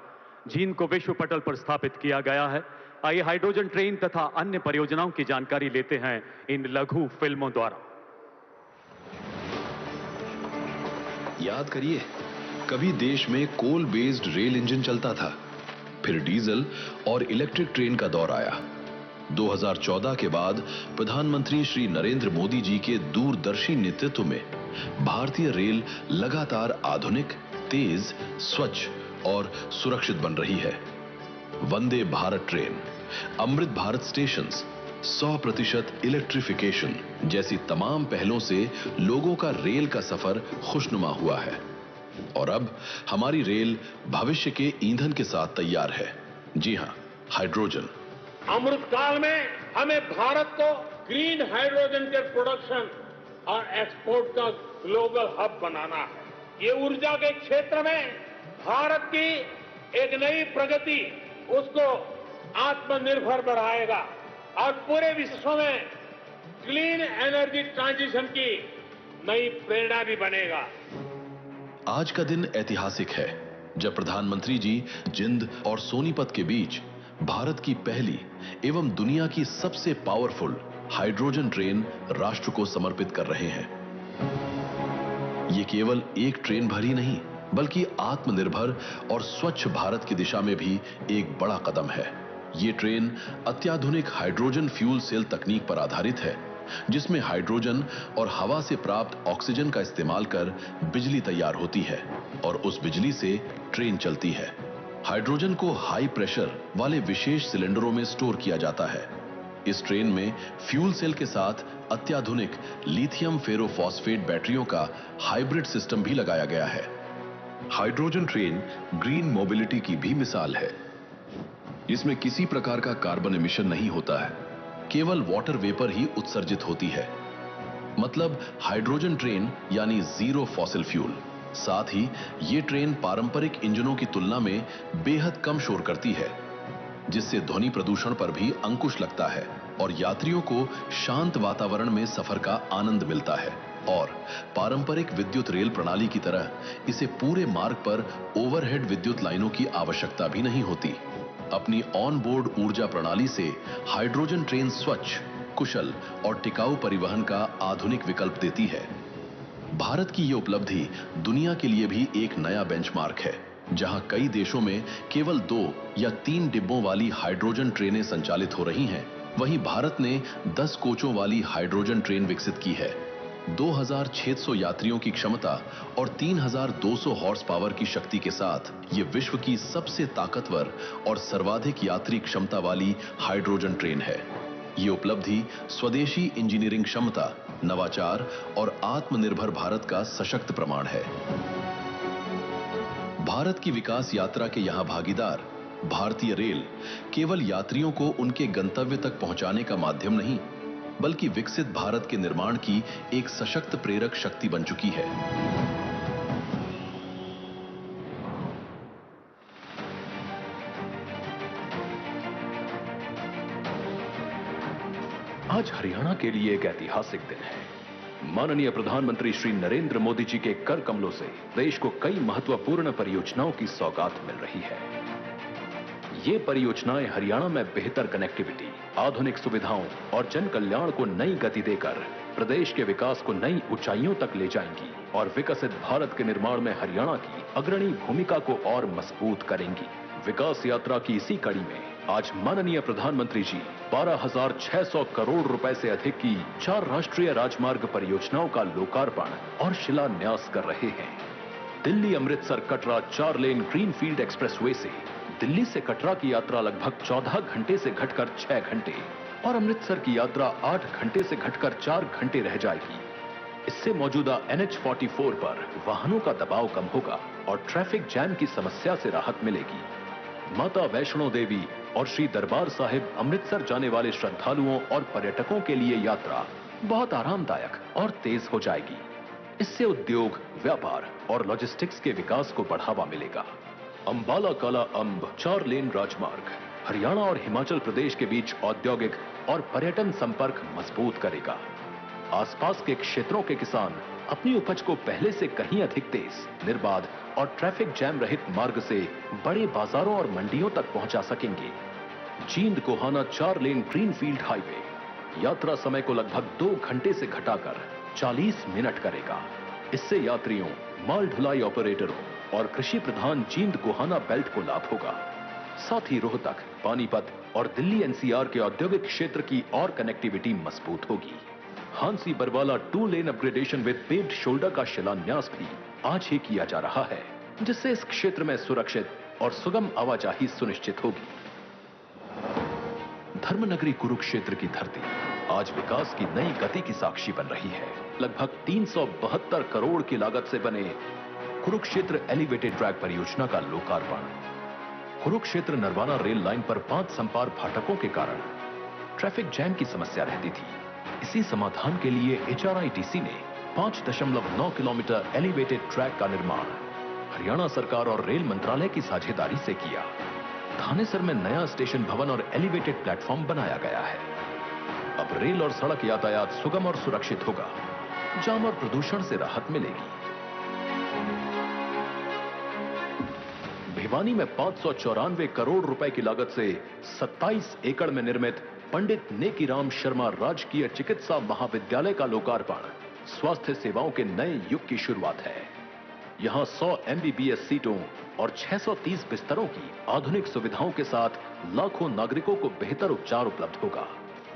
जींद को विश्व पटल पर स्थापित किया गया है। आइए हाइड्रोजन ट्रेन तथा अन्य परियोजनाओं की जानकारी लेते हैं इन लघु फिल्मों द्वारा। याद करिए, कभी देश में कोल बेस्ड रेल इंजन चलता था, फिर डीजल और इलेक्ट्रिक ट्रेन का दौर आया। 2014 के बाद प्रधानमंत्री श्री नरेंद्र मोदी जी के दूरदर्शी नेतृत्व में भारतीय रेल लगातार आधुनिक, तेज, स्वच्छ और सुरक्षित बन रही है। Vande Bharat train, Amrit Bharat stations, 100% electrification जैसी तमाम पहलों से लोगों का रेल का सफर खुशनुमा हुआ है। और अब हमारी रेल भविष्य के ईंधन के साथ तैयार है। जी हां, हाइड्रोजन। अमृत काल में हमें भारत को ग्रीन हाइड्रोजन के प्रोडक्शन और एक्सपोर्ट का ग्लोबल हब बनाना है। ये ऊर्जा के क्षेत्र में भारत की एक नई प्रगति उसको आत्मनिर्भर बनाएगा और पूरे विश्व में क्लीन एनर्जी ट्रांजिशन की नई प्रेरणा भी बनेगा। आज का दिन ऐतिहासिक है जब प्रधानमंत्री जी जिंद और सोनीपत के बीच भारत की पहली एवं दुनिया की सबसे पावरफुल हाइड्रोजन ट्रेन राष्ट्र को समर्पित कर रहे हैं। ये केवल एक ट्रेन भर ही नहीं, बल्कि आत्मनिर्भर और स्वच्छ भारत की दिशा में भी एक बड़ा कदम है। ये ट्रेन अत्याधुनिक हाइड्रोजन फ्यूल सेल तकनीक पर आधारित है, जिसमें हाइड्रोजन और हवा से प्राप्त ऑक्सीजन का इस्तेमाल कर बिजली तैयार होती है और उस बिजली से ट्रेन चलती है। हाइड्रोजन को हाई प्रेशर वाले विशेष सिलेंडरों में स्टोर किया जाता है। इस ट्रेन में फ्यूल सेल के साथ अत्याधुनिक लिथियम फेरोफॉस्फेट बैटरियों का हाइब्रिड सिस्टम भी लगाया गया है। हाइड्रोजन ट्रेन ग्रीन मोबिलिटी की भी मिसाल है। इसमें किसी प्रकार का कार्बन एमिशन नहीं होता है, केवल वाटर वेपर ही उत्सर्जित होती है। मतलब हाइड्रोजन ट्रेन यानी जीरो फॉसिल फ्यूल। साथ ही ये ट्रेन पारंपरिक इंजनों की तुलना में बेहद कम शोर करती है, जिससे ध्वनि प्रदूषण पर भी अंकुश लगता है और यात्रियों को शांत वातावरण में सफर का आनंद मिलता है। और पारंपरिक विद्युत रेल प्रणाली की तरह इसे पूरे मार्ग पर ओवरहेड विद्युत लाइनों की आवश्यकता भी नहीं होती। अपनी ऑन बोर्ड ऊर्जा प्रणाली से हाइड्रोजन ट्रेन स्वच्छ, कुशल और टिकाऊ परिवहन का आधुनिक विकल्प देती है। भारत की यह उपलब्धि दुनिया के लिए भी एक नया बेंचमार्क है, जहां कई देशों में केवल 2 या 3 डिब्बों वाली हाइड्रोजन ट्रेनें संचालित हो रही हैं। वहीं भारत ने 10 कोचों वाली हाइड्रोजन ट्रेन विकसित की है। 2600 यात्रियों की क्षमता और 3200 हॉर्स पावर की शक्ति के साथ ये विश्व की सबसे ताकतवर और सर्वाधिक यात्री क्षमता वाली हाइड्रोजन ट्रेन है। ये उपलब्धि स्वदेशी इंजीनियरिंग क्षमता, नवाचार और आत्मनिर्भर भारत का सशक्त प्रमाण है। भारत की विकास यात्रा के यहां भागीदार भारतीय रेल केवल यात्रियों को उनके गंतव्य तक पहुंचाने का माध्यम नहीं, बल्कि विकसित भारत के निर्माण की एक सशक्त प्रेरक शक्ति बन चुकी है। आज हरियाणा के लिए एक ऐतिहासिक दिन है। माननीय प्रधानमंत्री श्री नरेंद्र मोदी जी के कर कमलों से देश को कई महत्वपूर्ण परियोजनाओं की सौगात मिल रही है। ये परियोजनाएं हरियाणा में बेहतर कनेक्टिविटी, आधुनिक सुविधाओं और जन कल्याण को नई गति देकर प्रदेश के विकास को नई ऊंचाइयों तक ले जाएंगी और विकसित भारत के निर्माण में हरियाणा की अग्रणी भूमिका को और मजबूत करेंगी। विकास यात्रा की इसी कड़ी में आज माननीय प्रधानमंत्री जी 12,600 करोड़ रुपए से अधिक की 4 राष्ट्रीय राजमार्ग परियोजनाओं का लोकार्पण और शिलान्यास कर रहे हैं। Delhi Amritsar Katra 4 lane greenfield expressway से दिल्ली से कटरा की यात्रा लगभग 14 घंटे से घटकर 6 घंटे और अमृतसर की यात्रा 8 घंटे से घटकर 4 घंटे रह जाएगी। इससे मौजूदा NH44 पर वाहनों का दबाव कम होगा और ट्रैफिक जैम की समस्या से राहत मिलेगी। माता वैष्णो देवी और श्री दरबार साहिब अमृतसर जाने वाले श्रद्धालुओं और पर्यटकों के लिए यात्रा बहुत आरामदायक और तेज हो जाएगी। इससे उद्योग, व्यापार और लॉजिस्टिक्स के विकास को बढ़ावा मिलेगा। अंबाला काला अंब 4 लेन राजमार्ग हरियाणा और हिमाचल प्रदेश के बीच औद्योगिक और पर्यटन संपर्क मजबूत करेगा। आसपास के क्षेत्रों के किसान अपनी उपज को पहले से कहीं अधिक तेज, निर्बाध और ट्रैफिक जैम रहित मार्ग से बड़े बाजारों और मंडियों तक पहुंचा सकेंगे। जींद कोहाना 4 लेन ग्रीनफील्ड हाईवे यात्रा समय को लगभग 2 घंटे से घटाकर 40 मिनट करेगा। इससे यात्रियों, माल ढुलाई ऑपरेटरों और कृषि प्रधान जींद गोहाना बेल्ट को लाभ होगा। साथ ही रोहतक, पानीपत और दिल्ली एनसीआर के औद्योगिक क्षेत्र की और कनेक्टिविटी मजबूत होगी। हांसी बरवाला 2 लेन अपग्रेडेशन विद पेव्ड शोल्डर का शिलान्यास भी आज ही किया जा रहा है, जिससे इस क्षेत्र में सुरक्षित और सुगम आवाजाही सुनिश्चित होगी। धर्मनगरी कुरुक्षेत्र की धरती आज विकास की नई गति की साक्षी बन रही है। लगभग 372 करोड़ की लागत से बने कुरुक्षेत्र एलिवेटेड ट्रैक परियोजना का लोकार्पण। कुरुक्षेत्र नरवाना रेल लाइन पर 5 संपार फाटकों के कारण ट्रैफिक जैम की समस्या रहती थी। इसी समाधान के लिए HRITC ने 5.9 किलोमीटर एलिवेटेड ट्रैक का निर्माण हरियाणा सरकार और रेल मंत्रालय की साझेदारी से किया। थानेसर में नया स्टेशन भवन और एलिवेटेड प्लेटफॉर्म बनाया गया है। अब रेल और सड़क यातायात सुगम और सुरक्षित होगा। जाम और प्रदूषण से राहत मिलेगी। भिवानी में 594 करोड़ रुपए की लागत से 27 एकड़ में निर्मित पंडित नेकीराम शर्मा राजकीय चिकित्सा महाविद्यालय का लोकार्पण स्वास्थ्य सेवाओं के नए युग की शुरुआत है। यहां 100 MBBS सीटों और 630 बिस्तरों की आधुनिक सुविधाओं के साथ लाखों नागरिकों को बेहतर उपचार उपलब्ध होगा।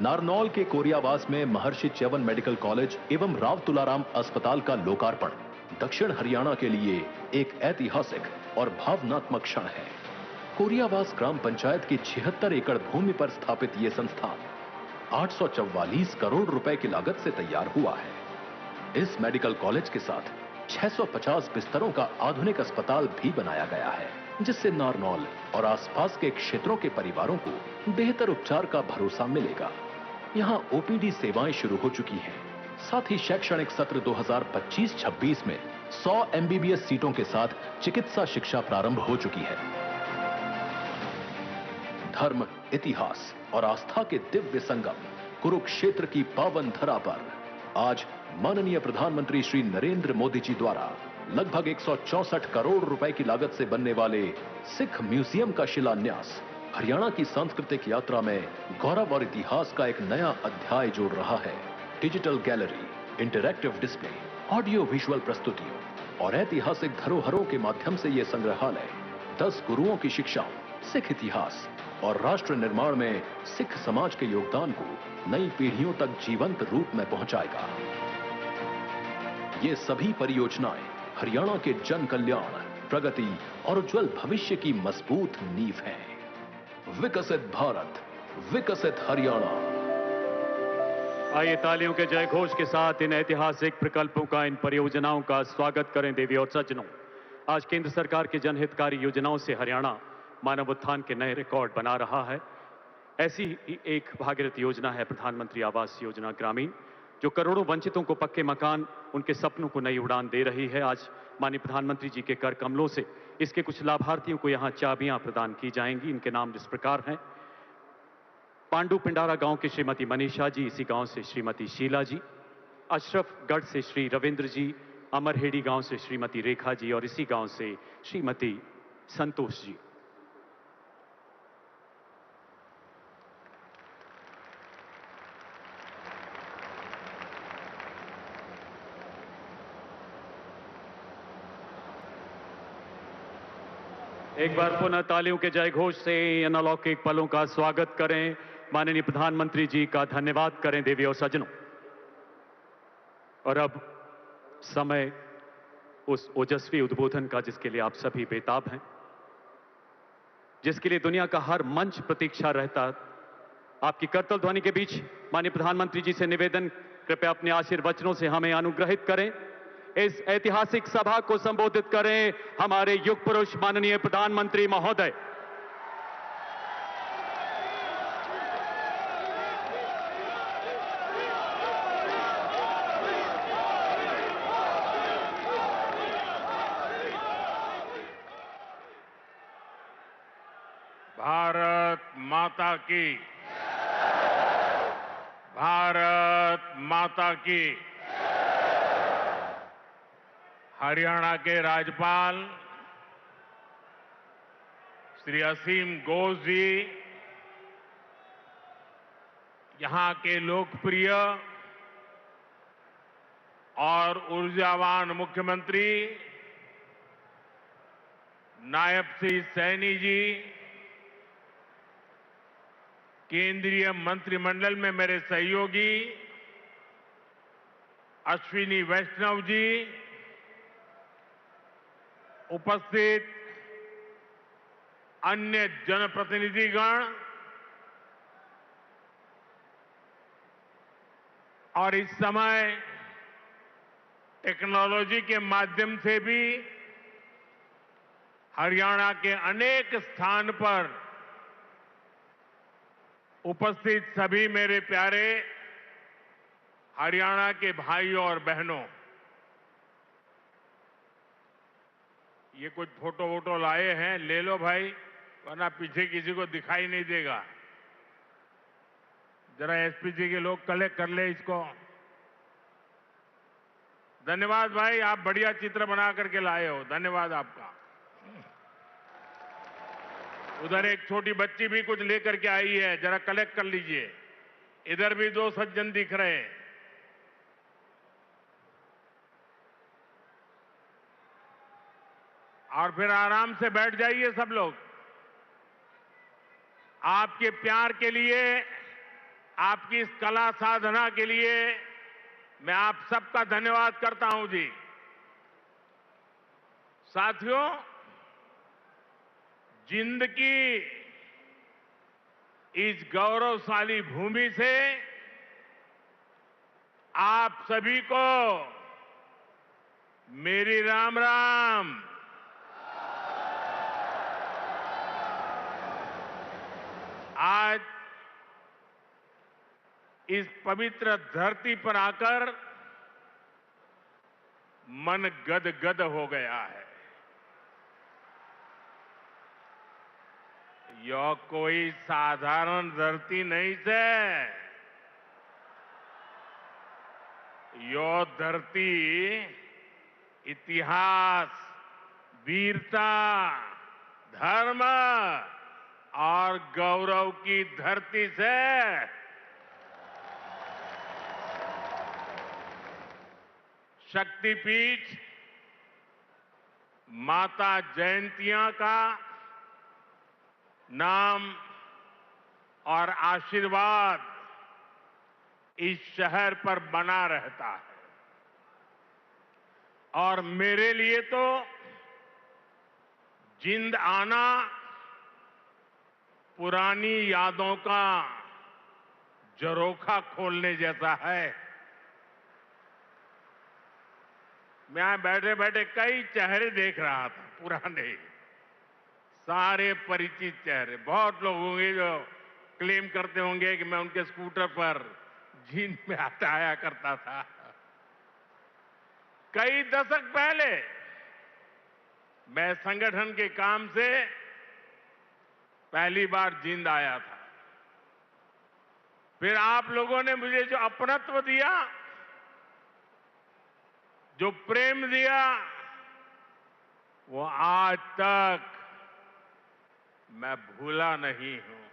नारनौल के कोरियावास में महर्षि च्यवन मेडिकल कॉलेज एवं राव तुलाराम अस्पताल का लोकार्पण दक्षिण हरियाणा के लिए एक ऐतिहासिक और भावनात्मक क्षण है। कोरियावास ग्राम पंचायत की 76 एकड़ भूमि पर स्थापित यह संस्थान 844 करोड़ रुपए की लागत से तैयार हुआ है। इस मेडिकल कॉलेज के साथ 650 बिस्तरों का आधुनिक अस्पताल भी बनाया गया है, जिससे नारनौल और आसपास के क्षेत्रों के परिवारों को बेहतर उपचार का भरोसा मिलेगा। यहां OPD सेवाएं शुरू हो चुकी हैं। साथ ही शैक्षणिक सत्र 2025-26 में 100 MBBS सीटों के साथ चिकित्सा शिक्षा प्रारंभ हो चुकी है। धर्म, इतिहास और आस्था के दिव्य संगम कुरुक्षेत्र की पावन धरा पर आज माननीय प्रधानमंत्री श्री नरेंद्र मोदी जी द्वारा लगभग 164 करोड़ रुपए की लागत से बनने वाले सिख म्यूजियम का शिलान्यास हरियाणा की सांस्कृतिक यात्रा में गौरव और इतिहास का एक नया अध्याय जोड़ रहा है। Digital gallery, interactive display, audio visual प्रस्तुतियों और ऐतिहासिक धरोहरों के माध्यम से यह संग्रहालय 10 गुरुओं की शिक्षाओं, सिख इतिहास और राष्ट्र निर्माण में सिख समाज के योगदान को नई पीढ़ियों तक जीवंत रूप में पहुंचाएगा। ये सभी परियोजनाएं हरियाणा के जन कल्याण, प्रगति और उज्जवल भविष्य की मजबूत नींव हैं। विकसित भारत, विकसित हरियाणा। आइए तालियों के जय घोष के साथ इन ऐतिहासिक प्रकल्पों का, इन परियोजनाओं का स्वागत करें। देवी और सज्जनों, आज केंद्र सरकार की जनहितकारी योजनाओं से हरियाणा मानव उत्थान के नए रिकॉर्ड बना रहा है। ऐसी ही एक भागीरथ योजना है प्रधानमंत्री आवास योजना ग्रामीण, जो करोड़ों वंचितों को पक्के मकान, उनके सपनों को नई उड़ान दे रही है। आज माननीय प्रधानमंत्री जी के कर कमलों से इसके कुछ लाभार्थियों को यहां चाबियां प्रदान की जाएंगी। इनके नाम इस प्रकार हैं। पांडु पिंडारा गांव की श्रीमती मनीषा जी, इसी गांव से श्रीमती शीला जी, अशरफगढ़ से श्री रविंद्र जी, अमरहेड़ी गांव से श्रीमती रेखा जी और इसी गांव से श्रीमती संतोष जी। एक बार पुनः तालियों के जय घोष से इन अलौकिक पलों का स्वागत करें। माननीय प्रधानमंत्री जी का धन्यवाद करें। देवी और सज्जनों, और अब समय उस ओजस्वी उद्बोधन का जिसके लिए आप सभी बेताब हैं, जिसके लिए दुनिया का हर मंच प्रतीक्षा रहता। आपकी करतल ध्वनि के बीच माननीय प्रधानमंत्री जी से निवेदन, कृपया अपने आशीर्वचनों से हमें अनुग्रहित करें। इस ऐतिहासिक सभा को संबोधित करें हमारे युग पुरुष माननीय प्रधानमंत्री महोदय। भारत माता की, भारत माता की। हरियाणा के राज्यपाल श्री असीम घोष जी, यहां के लोकप्रिय और ऊर्जावान मुख्यमंत्री नायब श्री सैनी जी, केंद्रीय मंत्रिमंडल में मेरे सहयोगी अश्विनी वैष्णव जी, उपस्थित अन्य जनप्रतिनिधिगण और इस समय टेक्नोलॉजी के माध्यम से भी हरियाणा के अनेक स्थान पर उपस्थित सभी मेरे प्यारे हरियाणा के भाइयों और बहनों, ये कुछ फोटो वोटो लाए हैं, ले लो भाई, वरना पीछे किसी को दिखाई नहीं देगा। जरा एसपीजी के लोग कलेक्ट कर ले इसको। धन्यवाद भाई, आप बढ़िया चित्र बना करके लाए हो, धन्यवाद आपका। उधर एक छोटी बच्ची भी कुछ लेकर के आई है, जरा कलेक्ट कर लीजिए। इधर भी दो सज्जन दिख रहे हैं। और फिर आराम से बैठ जाइए सब लोग। आपके प्यार के लिए, आपकी इस कला साधना के लिए मैं आप सबका धन्यवाद करता हूं जी। साथियों, जिंद की इस गौरवशाली भूमि से आप सभी को मेरी राम राम। आज इस पवित्र धरती पर आकर मन गदगद हो गया है। यह कोई साधारण धरती नहीं से, यह धरती इतिहास, वीरता, धर्म और गौरव की धरती से शक्तिपीठ माता जयंतिया का नाम और आशीर्वाद इस शहर पर बना रहता है। और मेरे लिए तो जिंद आना पुरानी यादों का झरोखा खोलने जैसा है। मैं बैठे बैठे कई चेहरे देख रहा था, पुराने, सारे परिचित चेहरे। बहुत लोग होंगे जो क्लेम करते होंगे कि मैं उनके स्कूटर पर जींद में आया करता था। कई दशक पहले मैं संगठन के काम से पहली बार जींद आया था। फिर आप लोगों ने मुझे जो अपनत्व दिया, जो प्रेम दिया, वो आज तक मैं भूला नहीं हूं।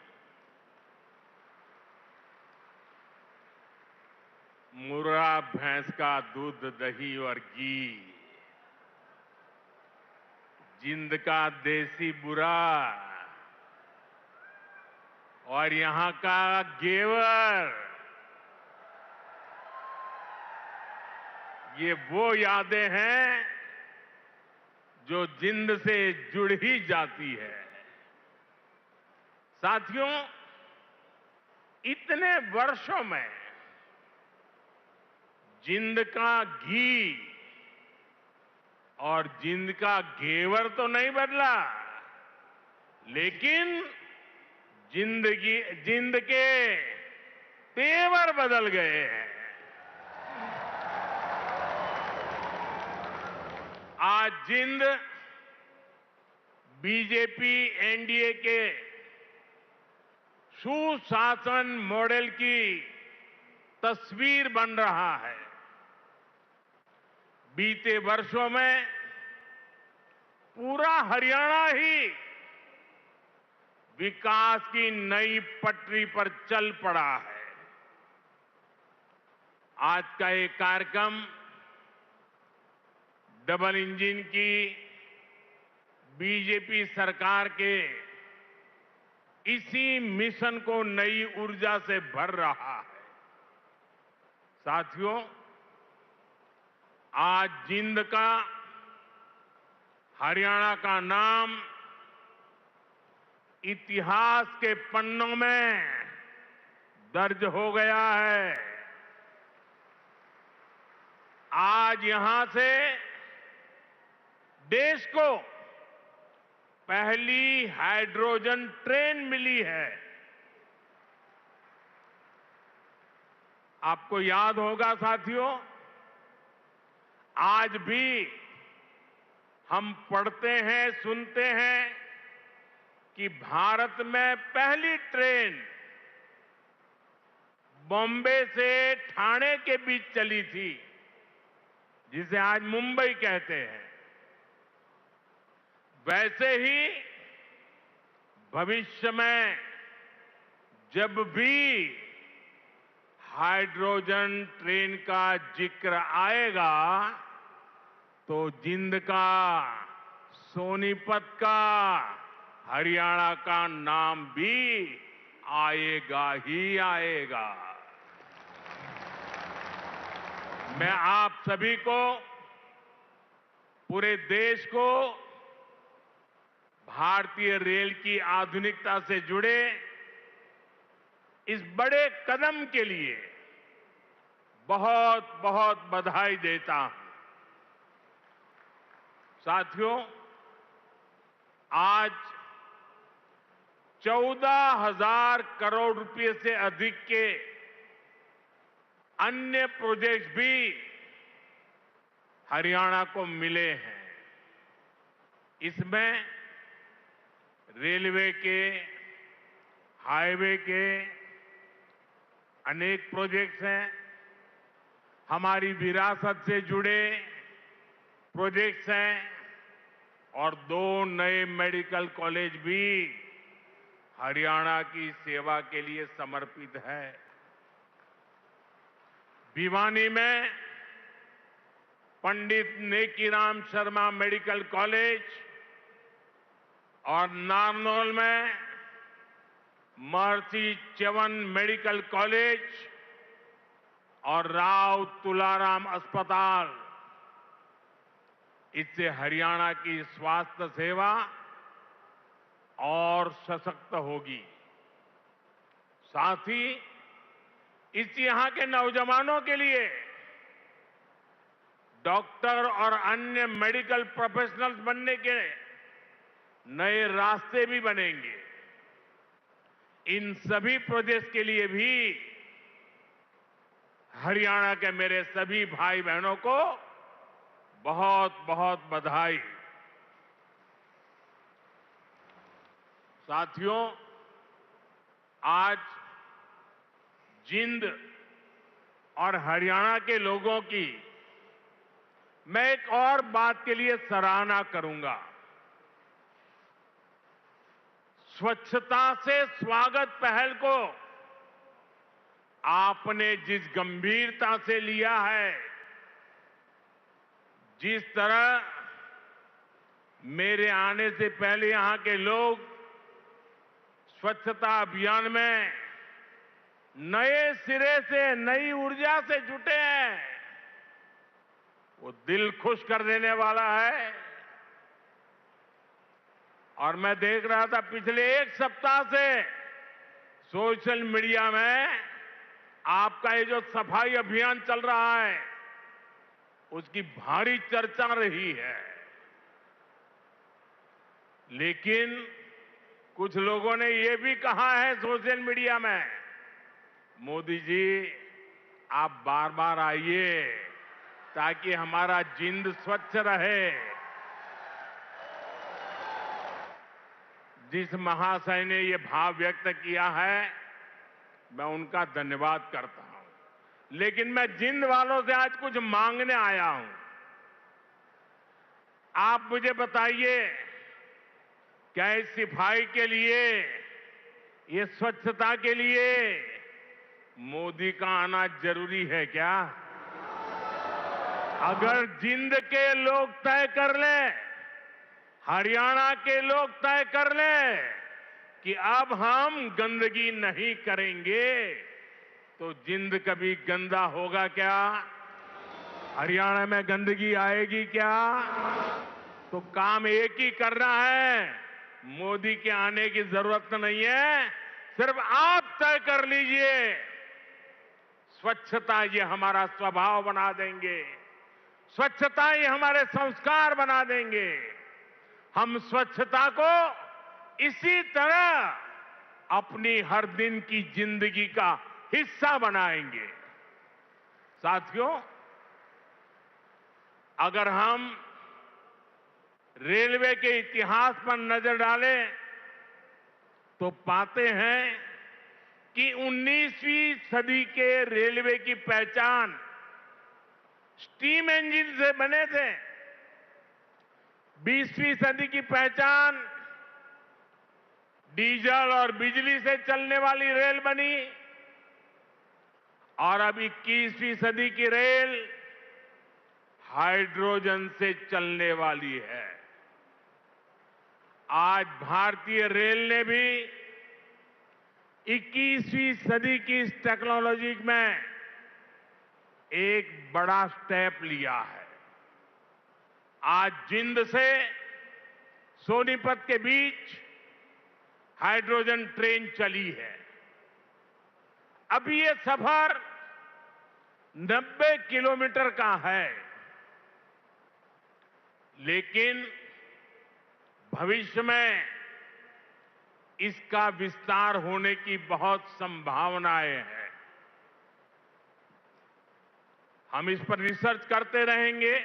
मुर्रा भैंस का दूध, दही और घी, जिंद का देसी बुरा और यहां का घेवर, ये वो यादें हैं जो जिंद से जुड़ ही जाती है। साथियों, इतने वर्षों में जिंद का घी और जिंद का घेवर तो नहीं बदला, लेकिन जिंद के तेवर बदल गए हैं। आज जिंद बीजेपी एनडीए के सुशासन मॉडल की तस्वीर बन रहा है। बीते वर्षों में पूरा हरियाणा ही विकास की नई पटरी पर चल पड़ा है। आज का ये कार्यक्रम डबल इंजन की बीजेपी सरकार के इसी मिशन को नई ऊर्जा से भर रहा है। साथियों, आज जिंद का, हरियाणा का नाम इतिहास के पन्नों में दर्ज हो गया है। आज यहां से देश को पहली हाइड्रोजन ट्रेन मिली है। आपको याद होगा साथियों, आज भी हम पढ़ते हैं, सुनते हैं कि भारत में पहली ट्रेन बॉम्बे से ठाणे के बीच चली थी, जिसे आज मुंबई कहते हैं। वैसे ही भविष्य में जब भी हाइड्रोजन ट्रेन का जिक्र आएगा तो जिंद का, सोनीपत का, हरियाणा का नाम भी आएगा ही आएगा। मैं आप सभी को, पूरे देश को भारतीय रेल की आधुनिकता से जुड़े इस बड़े कदम के लिए बहुत बहुत बधाई देता हूं। साथियों, आज 14,000 करोड़ रुपए से अधिक के अन्य प्रोजेक्ट्स भी हरियाणा को मिले हैं। इसमें रेलवे के, हाईवे के अनेक प्रोजेक्ट्स हैं, हमारी विरासत से जुड़े प्रोजेक्ट्स हैं और 2 नए मेडिकल कॉलेज भी हरियाणा की सेवा के लिए समर्पित है। भिवानी में पंडित नेकीराम शर्मा मेडिकल कॉलेज और नारनौल में महर्षि च्यवन मेडिकल कॉलेज और राव तुलाराम अस्पताल, इससे हरियाणा की स्वास्थ्य सेवा और सशक्त होगी। साथ ही इस यहां के नौजवानों के लिए डॉक्टर और अन्य मेडिकल प्रोफेशनल्स बनने के नए रास्ते भी बनेंगे। इन सभी प्रोजेक्ट्स के लिए भी हरियाणा के मेरे सभी भाई बहनों को बहुत बहुत बधाई। साथियों, आज जिंद और हरियाणा के लोगों की मैं एक और बात के लिए सराहना करूंगा। स्वच्छता से स्वागत पहल को आपने जिस गंभीरता से लिया है, जिस तरह मेरे आने से पहले यहां के लोग स्वच्छता अभियान में नए सिरे से, नई ऊर्जा से जुटे हैं, वो दिल खुश कर देने वाला है। और मैं देख रहा था पिछले 1 सप्ताह से सोशल मीडिया में आपका ये जो सफाई अभियान चल रहा है, उसकी भारी चर्चा रही है। लेकिन कुछ लोगों ने ये भी कहा है सोशल मीडिया में, मोदी जी आप बार बार आइए ताकि हमारा जिंद स्वच्छ रहे। जिस महाशय ने ये भाव व्यक्त किया है, मैं उनका धन्यवाद करता हूं। लेकिन मैं जिंद वालों से आज कुछ मांगने आया हूं। आप मुझे बताइए, क्या इस सफाई के लिए, ये स्वच्छता के लिए मोदी का आना जरूरी है क्या? अगर जिंद के लोग तय कर लें हरियाणा के लोग तय कर लें कि अब हम गंदगी नहीं करेंगे, तो जिंद कभी गंदा होगा क्या? हरियाणा में गंदगी आएगी क्या? तो काम एक ही करना है, मोदी के आने की जरूरत नहीं है, सिर्फ आप तय कर लीजिए। स्वच्छता ये हमारा स्वभाव बना देंगे, स्वच्छता ये हमारे संस्कार बना देंगे। हम स्वच्छता को इसी तरह अपनी हर दिन की जिंदगी का हिस्सा बनाएंगे। साथियों, अगर हम रेलवे के इतिहास पर नजर डालें तो पाते हैं कि 19वीं सदी के रेलवे की पहचान स्टीम इंजन से बने थे। 20वीं सदी की पहचान डीजल और बिजली से चलने वाली रेल बनी और अब 21वीं सदी की रेल हाइड्रोजन से चलने वाली है। आज भारतीय रेल ने भी 21वीं सदी की इस टेक्नोलॉजी में एक बड़ा स्टेप लिया है। आज जिंद से सोनीपत के बीच हाइड्रोजन ट्रेन चली है। अभी ये सफर 90 किलोमीटर का है, लेकिन भविष्य में इसका विस्तार होने की बहुत संभावनाएं हैं। हम इस पर रिसर्च करते रहेंगे,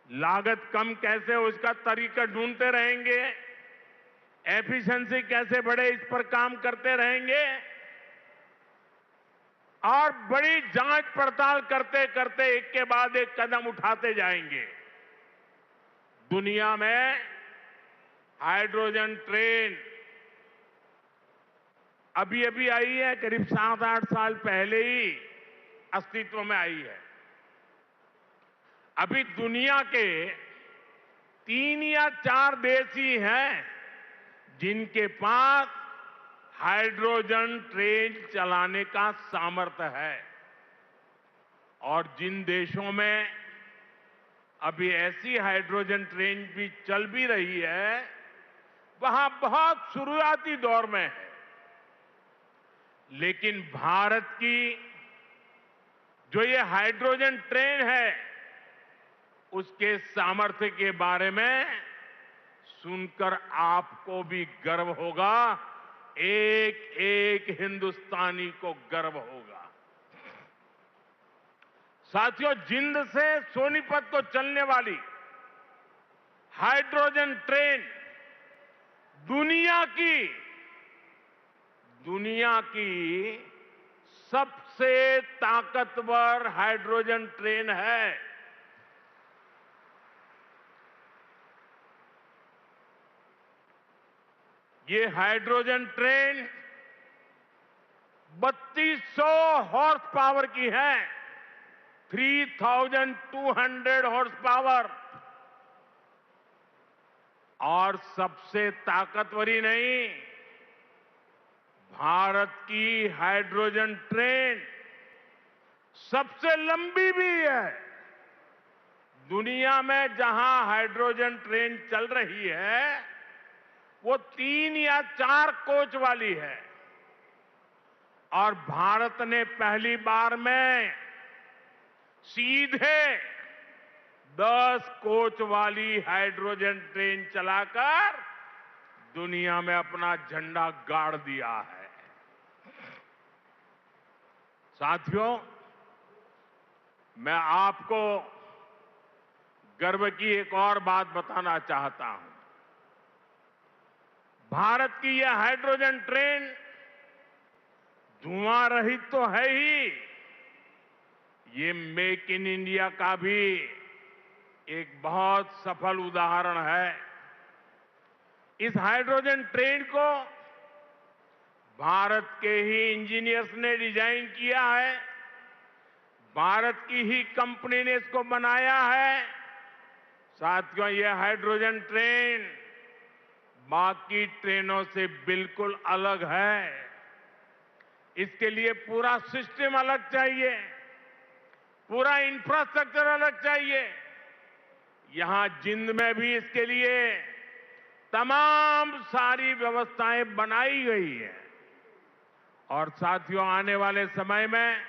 लागत कम कैसे हो इसका तरीका ढूंढते रहेंगे, एफिशिएंसी कैसे बढ़े इस पर काम करते रहेंगे और बड़ी जांच पड़ताल करते करते एक के बाद एक कदम उठाते जाएंगे। दुनिया में हाइड्रोजन ट्रेन अभी अभी आई है, करीब 7-8 साल पहले ही अस्तित्व में आई है। अभी दुनिया के 3 या 4 देश ही हैं जिनके पास हाइड्रोजन ट्रेन चलाने का सामर्थ्य है, और जिन देशों में अभी ऐसी हाइड्रोजन ट्रेन भी चल भी रही है, वहां बहुत शुरुआती दौर में है। लेकिन भारत की जो ये हाइड्रोजन ट्रेन है, उसके सामर्थ्य के बारे में सुनकर आपको भी गर्व होगा, एक एक हिंदुस्तानी को गर्व होगा। साथियों, जिंद से सोनीपत को चलने वाली हाइड्रोजन ट्रेन दुनिया की सबसे ताकतवर हाइड्रोजन ट्रेन है। ये हाइड्रोजन ट्रेन 3200 हॉर्स पावर की है, 3200 हॉर्स पावर। और सबसे ताकतवर ही नहीं, भारत की हाइड्रोजन ट्रेन सबसे लंबी भी है। दुनिया में जहां हाइड्रोजन ट्रेन चल रही है, वो 3 या 4 कोच वाली है, और भारत ने पहली बार में सीधे 10 कोच वाली हाइड्रोजन ट्रेन चलाकर दुनिया में अपना झंडा गाड़ दिया है। साथियों, मैं आपको गर्व की एक और बात बताना चाहता हूं। भारत की यह हाइड्रोजन ट्रेन धुआं रहित तो है ही, ये मेक इन इंडिया का भी एक बहुत सफल उदाहरण है। इस हाइड्रोजन ट्रेन को भारत के ही इंजीनियर्स ने डिजाइन किया है, भारत की ही कंपनी ने इसको बनाया है। साथियों, ये हाइड्रोजन ट्रेन बाकी ट्रेनों से बिल्कुल अलग है। इसके लिए पूरा सिस्टम अलग चाहिए, पूरा इंफ्रास्ट्रक्चर अलग चाहिए। यहां जिंद में भी इसके लिए तमाम सारी व्यवस्थाएं बनाई गई है। और साथियों, आने वाले समय में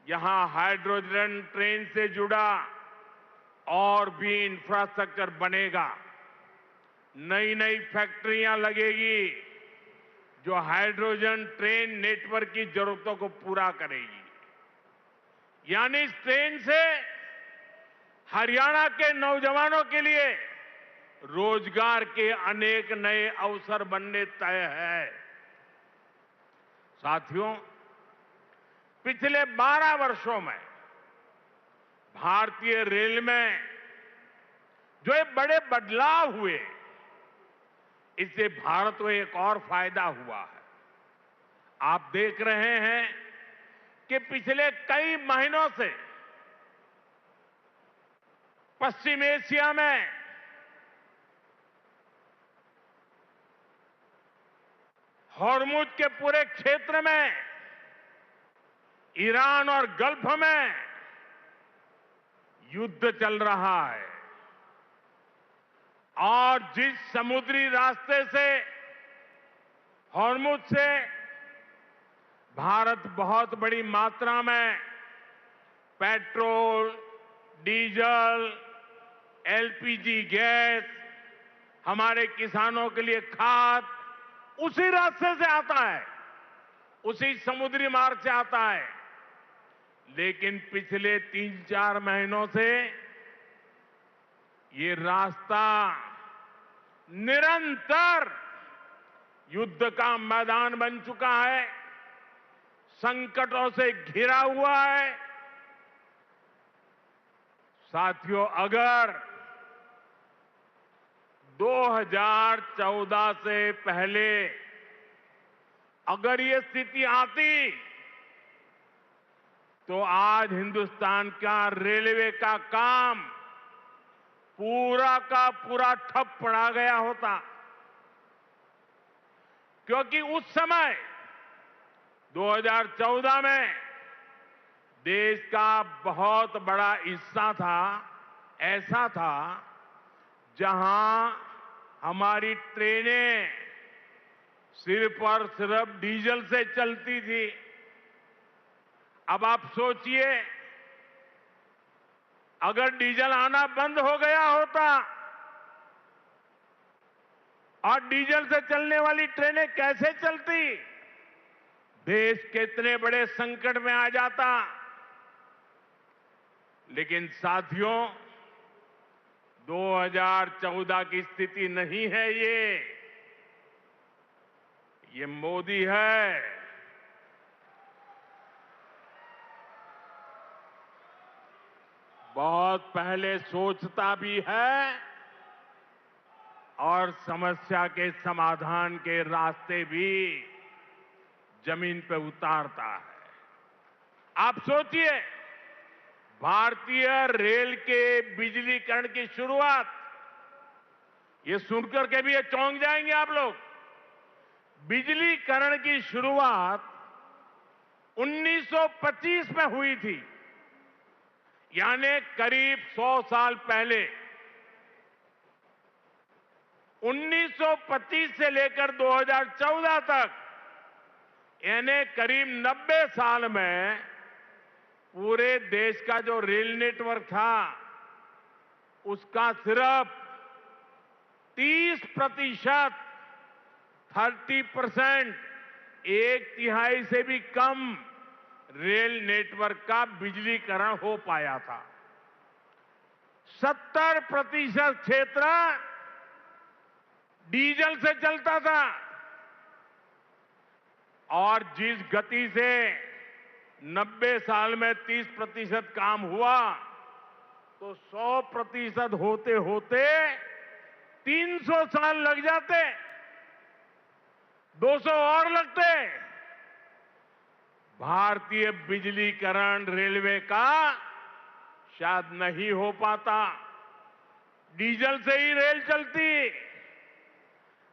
यहां हाइड्रोजन ट्रेन से जुड़ा और भी इंफ्रास्ट्रक्चर बनेगा। नई नई फैक्ट्रियां लगेगी जो हाइड्रोजन ट्रेन नेटवर्क की जरूरतों को पूरा करेगी। यानी इस ट्रेन से हरियाणा के नौजवानों के लिए रोजगार के अनेक नए अवसर बनने तय है। साथियों, पिछले 12 वर्षों में भारतीय रेल में जो ये बड़े बदलाव हुए, इससे भारत को एक और फायदा हुआ है। आप देख रहे हैं कि पिछले कई महीनों से पश्चिम एशिया में हॉर्मुज के पूरे क्षेत्र में, ईरान और गल्फ में युद्ध चल रहा है। और जिस समुद्री रास्ते से, हॉर्मुज से भारत बहुत बड़ी मात्रा में पेट्रोल, डीजल, एलपीजी गैस, हमारे किसानों के लिए खाद उसी रास्ते से आता है, उसी समुद्री मार्ग से आता है। लेकिन पिछले 3-4 महीनों से ये रास्ता निरंतर युद्ध का मैदान बन चुका है, संकटों से घिरा हुआ है। साथियों, अगर 2014 से पहले अगर ये स्थिति आती तो आज हिंदुस्तान का रेलवे का काम पूरा का पूरा ठप पड़ा गया होता। क्योंकि उस समय 2014 में देश का बहुत बड़ा हिस्सा था, ऐसा था जहां हमारी ट्रेनें सिर्फ और सिर्फ डीजल से चलती थी। अब आप सोचिए, अगर डीजल आना बंद हो गया होता और डीजल से चलने वाली ट्रेनें कैसे चलती, देश कितने बड़े संकट में आ जाता। लेकिन साथियों, 2014 की स्थिति नहीं है ये मोदी है। बहुत पहले सोचता भी है और समस्या के समाधान के रास्ते भी जमीन पे उतारता है। आप सोचिए, भारतीय रेल के बिजलीकरण की शुरुआत, ये सुनकर के भी ये चौंक जाएंगे आप लोग। बिजलीकरण की शुरुआत 1925 में हुई थी, यानी करीब 100 साल पहले। 1925 से लेकर 2014 तक, यानी करीब 90 साल में पूरे देश का जो रेल नेटवर्क था, उसका सिर्फ 30%, 30%, 1/3 से भी कम रेल नेटवर्क का बिजलीकरण हो पाया था। 70% क्षेत्र डीजल से चलता था। और जिस गति से 90 साल में 30% काम हुआ, तो 100% होते होते 300 साल लग जाते, 200 और लगते। भारतीय बिजलीकरण रेलवे का शायद नहीं हो पाता। डीजल से ही रेल चलती,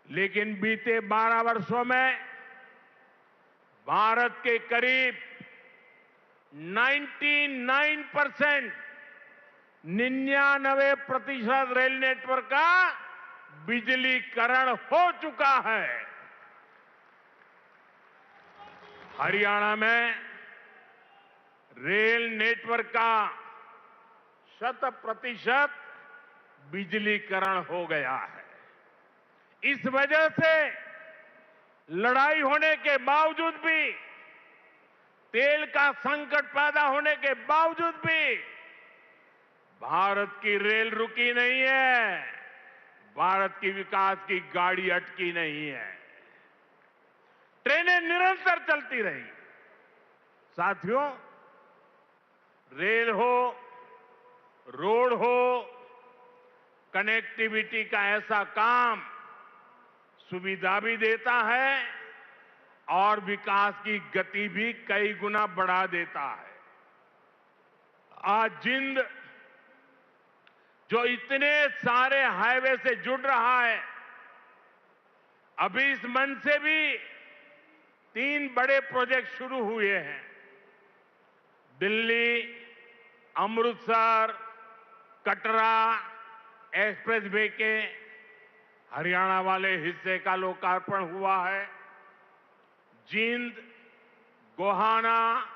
लेकिन बीते 12 वर्षों में भारत के करीब 99% रेल नेटवर्क का बिजलीकरण हो चुका है। हरियाणा में रेल नेटवर्क का 100% बिजलीकरण हो गया है। इस वजह से लड़ाई होने के बावजूद भी, तेल का संकट पैदा होने के बावजूद भी भारत की रेल रुकी नहीं है, भारत की विकास की गाड़ी अटकी नहीं है। ट्रेनें निरंतर चलती रही। साथियों, रेल हो, रोड हो, कनेक्टिविटी का ऐसा काम सुविधा भी देता है और विकास की गति भी कई गुना बढ़ा देता है। आज जिंद जो इतने सारे हाईवे से जुड़ रहा है, अभी इस मंच से भी 3 बड़े प्रोजेक्ट शुरू हुए हैं। दिल्ली, अमृतसर, कटरा एक्सप्रेस वे के हरियाणा वाले हिस्से का लोकार्पण हुआ है। जींद गोहाना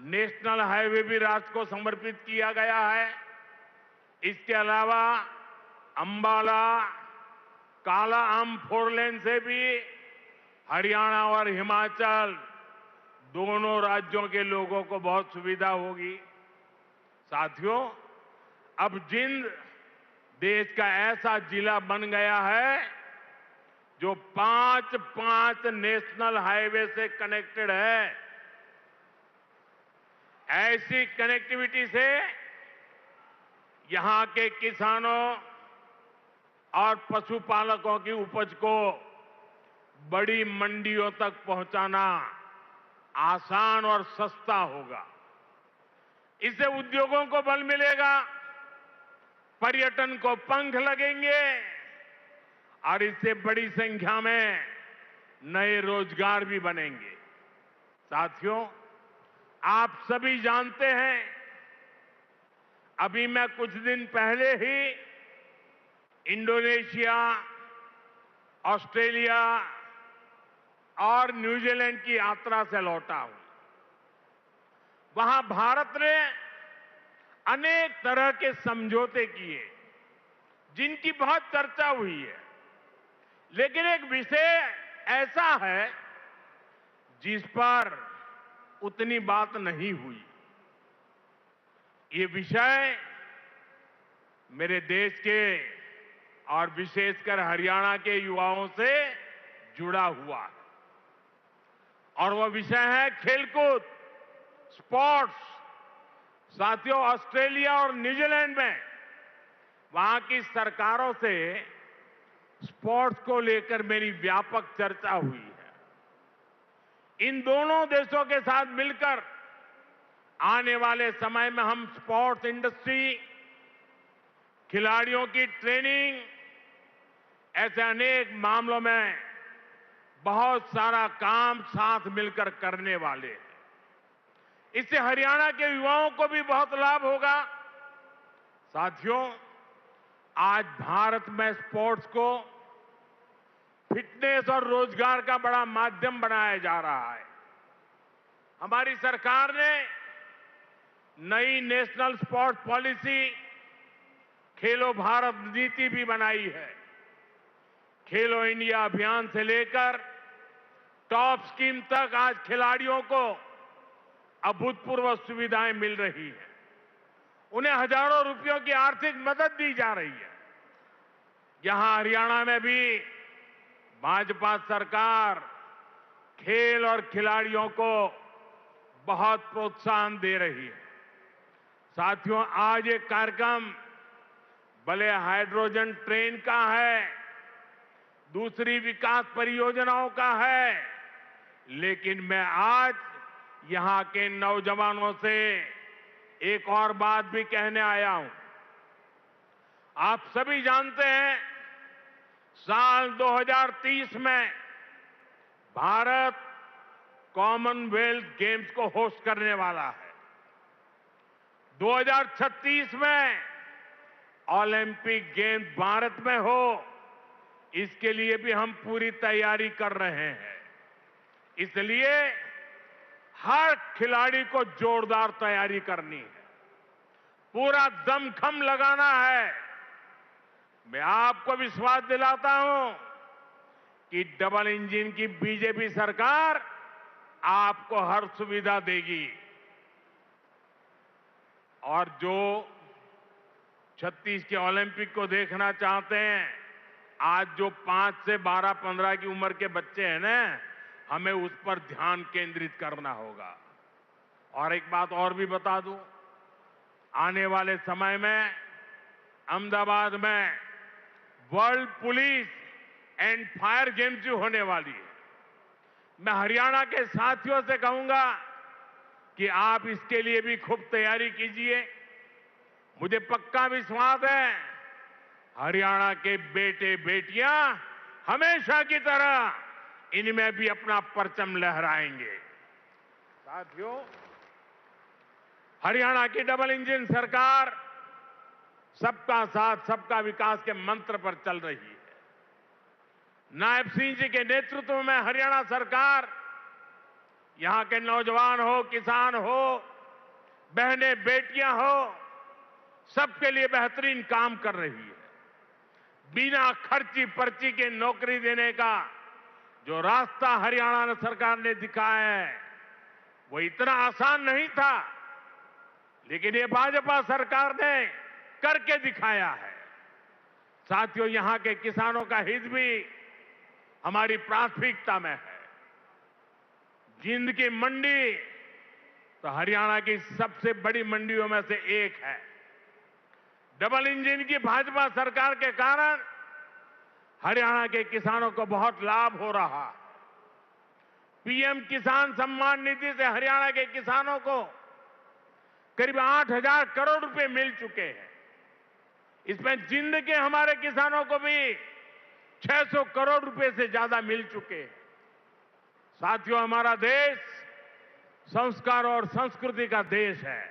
नेशनल हाईवे भी राष्ट्र को समर्पित किया गया है। इसके अलावा अंबाला काला आम 4 लेन से भी हरियाणा और हिमाचल दोनों राज्यों के लोगों को बहुत सुविधा होगी। साथियों, अब जींद देश का ऐसा जिला बन गया है जो 5 नेशनल हाईवे से कनेक्टेड है। ऐसी कनेक्टिविटी से यहां के किसानों और पशुपालकों की उपज को बड़ी मंडियों तक पहुंचाना आसान और सस्ता होगा। इससे उद्योगों को बल मिलेगा, पर्यटन को पंख लगेंगे और इससे बड़ी संख्या में नए रोजगार भी बनेंगे। साथियों, आप सभी जानते हैं, अभी मैं कुछ दिन पहले ही इंडोनेशिया, ऑस्ट्रेलिया और न्यूजीलैंड की यात्रा से लौटा हूं। वहां भारत ने अनेक तरह के समझौते किए जिनकी बहुत चर्चा हुई है, लेकिन एक विषय ऐसा है जिस पर उतनी बात नहीं हुई। ये विषय मेरे देश के और विशेषकर हरियाणा के युवाओं से जुड़ा हुआ है, और वह विषय है खेलकूद, स्पोर्ट्स। साथियों, ऑस्ट्रेलिया और न्यूजीलैंड में वहां की सरकारों से स्पोर्ट्स को लेकर मेरी व्यापक चर्चा हुई है। इन दोनों देशों के साथ मिलकर आने वाले समय में हम स्पोर्ट्स इंडस्ट्री, खिलाड़ियों की ट्रेनिंग, ऐसे अनेक मामलों में बहुत सारा काम साथ मिलकर करने वाले हैं। इससे हरियाणा के युवाओं को भी बहुत लाभ होगा। साथियों, आज भारत में स्पोर्ट्स को फिटनेस और रोजगार का बड़ा माध्यम बनाया जा रहा है। हमारी सरकार ने नई नेशनल स्पोर्ट्स पॉलिसी, खेलो भारत नीति भी बनाई है। खेलो इंडिया अभियान से लेकर टॉप स्कीम तक आज खिलाड़ियों को अभूतपूर्व सुविधाएं मिल रही है। उन्हें हजारों रुपयों की आर्थिक मदद दी जा रही है। यहां हरियाणा में भी भाजपा सरकार खेल और खिलाड़ियों को बहुत प्रोत्साहन दे रही है। साथियों, आज ये कार्यक्रम भले हाइड्रोजन ट्रेन का है, दूसरी विकास परियोजनाओं का है, लेकिन मैं आज यहां के नौजवानों से एक और बात भी कहने आया हूं। आप सभी जानते हैं साल 2030 में भारत कॉमनवेल्थ गेम्स को होस्ट करने वाला है। 2036 में ओलंपिक गेम्स भारत में हो, इसके लिए भी हम पूरी तैयारी कर रहे हैं। इसलिए हर खिलाड़ी को जोरदार तैयारी करनी है, पूरा दमखम लगाना है। मैं आपको विश्वास दिलाता हूं कि डबल इंजन की बीजेपी सरकार आपको हर सुविधा देगी। और जो 36 के ओलंपिक को देखना चाहते हैं, आज जो 5 से 12-15 की उम्र के बच्चे हैं ना, हमें उस पर ध्यान केंद्रित करना होगा। और एक बात और भी बता दूं, आने वाले समय में अहमदाबाद में world police and fire games भी होने वाली है। मैं हरियाणा के साथियों से कहूंगा कि आप इसके लिए भी खूब तैयारी कीजिए। मुझे पक्का विश्वास है हरियाणा के बेटे बेटियां हमेशा की तरह इनमें भी अपना परचम लहराएंगे। साथियों, हरियाणा की डबल इंजन सरकार सबका साथ सबका विकास के मंत्र पर चल रही है। नायब सिंह जी के नेतृत्व में हरियाणा सरकार यहां के नौजवान हो, किसान हो, बहनें बेटियां हो, सबके लिए बेहतरीन काम कर रही है। बिना खर्ची पर्ची के नौकरी देने का जो रास्ता हरियाणा सरकार ने दिखाया है, वो इतना आसान नहीं था, लेकिन ये भाजपा सरकार ने करके दिखाया है। साथियों, यहां के किसानों का हित भी हमारी प्राथमिकता में है। जिंद की मंडी तो हरियाणा की सबसे बड़ी मंडियों में से एक है। डबल इंजन की भाजपा सरकार के कारण हरियाणा के किसानों को बहुत लाभ हो रहा है। पीएम किसान सम्मान निधि से हरियाणा के किसानों को करीब 8,000 करोड़ रुपए मिल चुके हैं। इसमें जिंद के हमारे किसानों को भी 600 करोड़ रुपए से ज्यादा मिल चुके हैं। साथियों, हमारा देश संस्कार और संस्कृति का देश है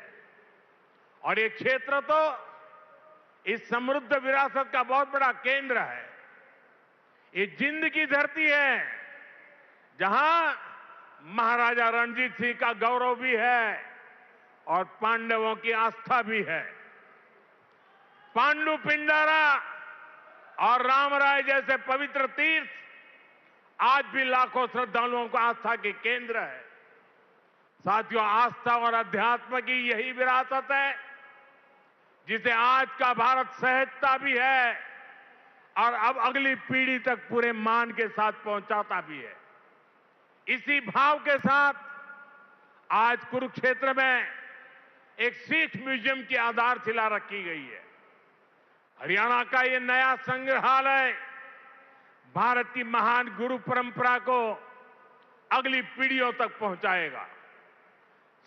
और ये क्षेत्र तो इस समृद्ध विरासत का बहुत बड़ा केंद्र है। ये जिंद की धरती है जहां महाराजा रणजीत सिंह का गौरव भी है और पांडवों की आस्था भी है। पांडु पिंडारा और रामराय जैसे पवित्र तीर्थ आज भी लाखों श्रद्धालुओं को आस्था के केंद्र है। साथियों, आस्था और अध्यात्म की यही विरासत है जिसे आज का भारत सहजता भी है और अब अगली पीढ़ी तक पूरे मान के साथ पहुंचाता भी है। इसी भाव के साथ आज कुरुक्षेत्र में एक सिख म्यूजियम की आधारशिला रखी गई है। हरियाणा का ये नया संग्रहालय भारत की महान गुरु परंपरा को अगली पीढ़ियों तक पहुंचाएगा।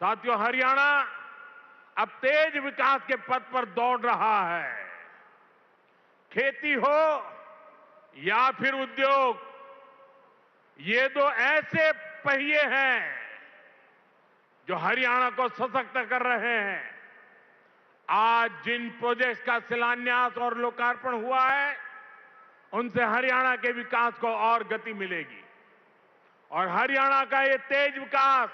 साथियों, हरियाणा अब तेज विकास के पथ पर दौड़ रहा है। खेती हो या फिर उद्योग, ये दो ऐसे पहिए हैं जो हरियाणा को सशक्त कर रहे हैं। आज जिन प्रोजेक्ट्स का शिलान्यास और लोकार्पण हुआ है, उनसे हरियाणा के विकास को और गति मिलेगी और हरियाणा का ये तेज विकास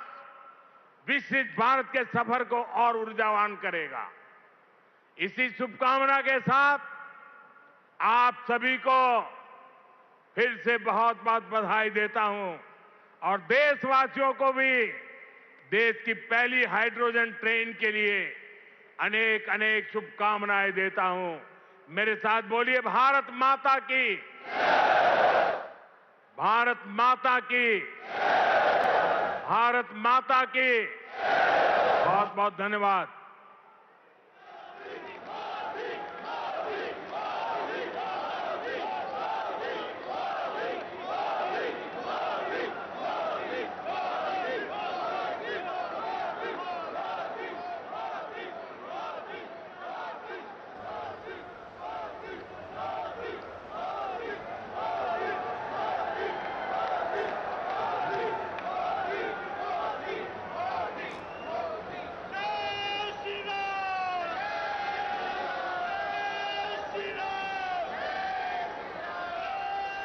विकसित भारत के सफर को और ऊर्जावान करेगा। इसी शुभकामना के साथ आप सभी को फिर से बहुत बहुत बधाई देता हूं और देशवासियों को भी देश की पहली हाइड्रोजन ट्रेन के लिए अनेक अनेक शुभकामनाएं देता हूं। मेरे साथ बोलिए, भारत माता की, भारत माता की, भारत माता की। बहुत बहुत धन्यवाद।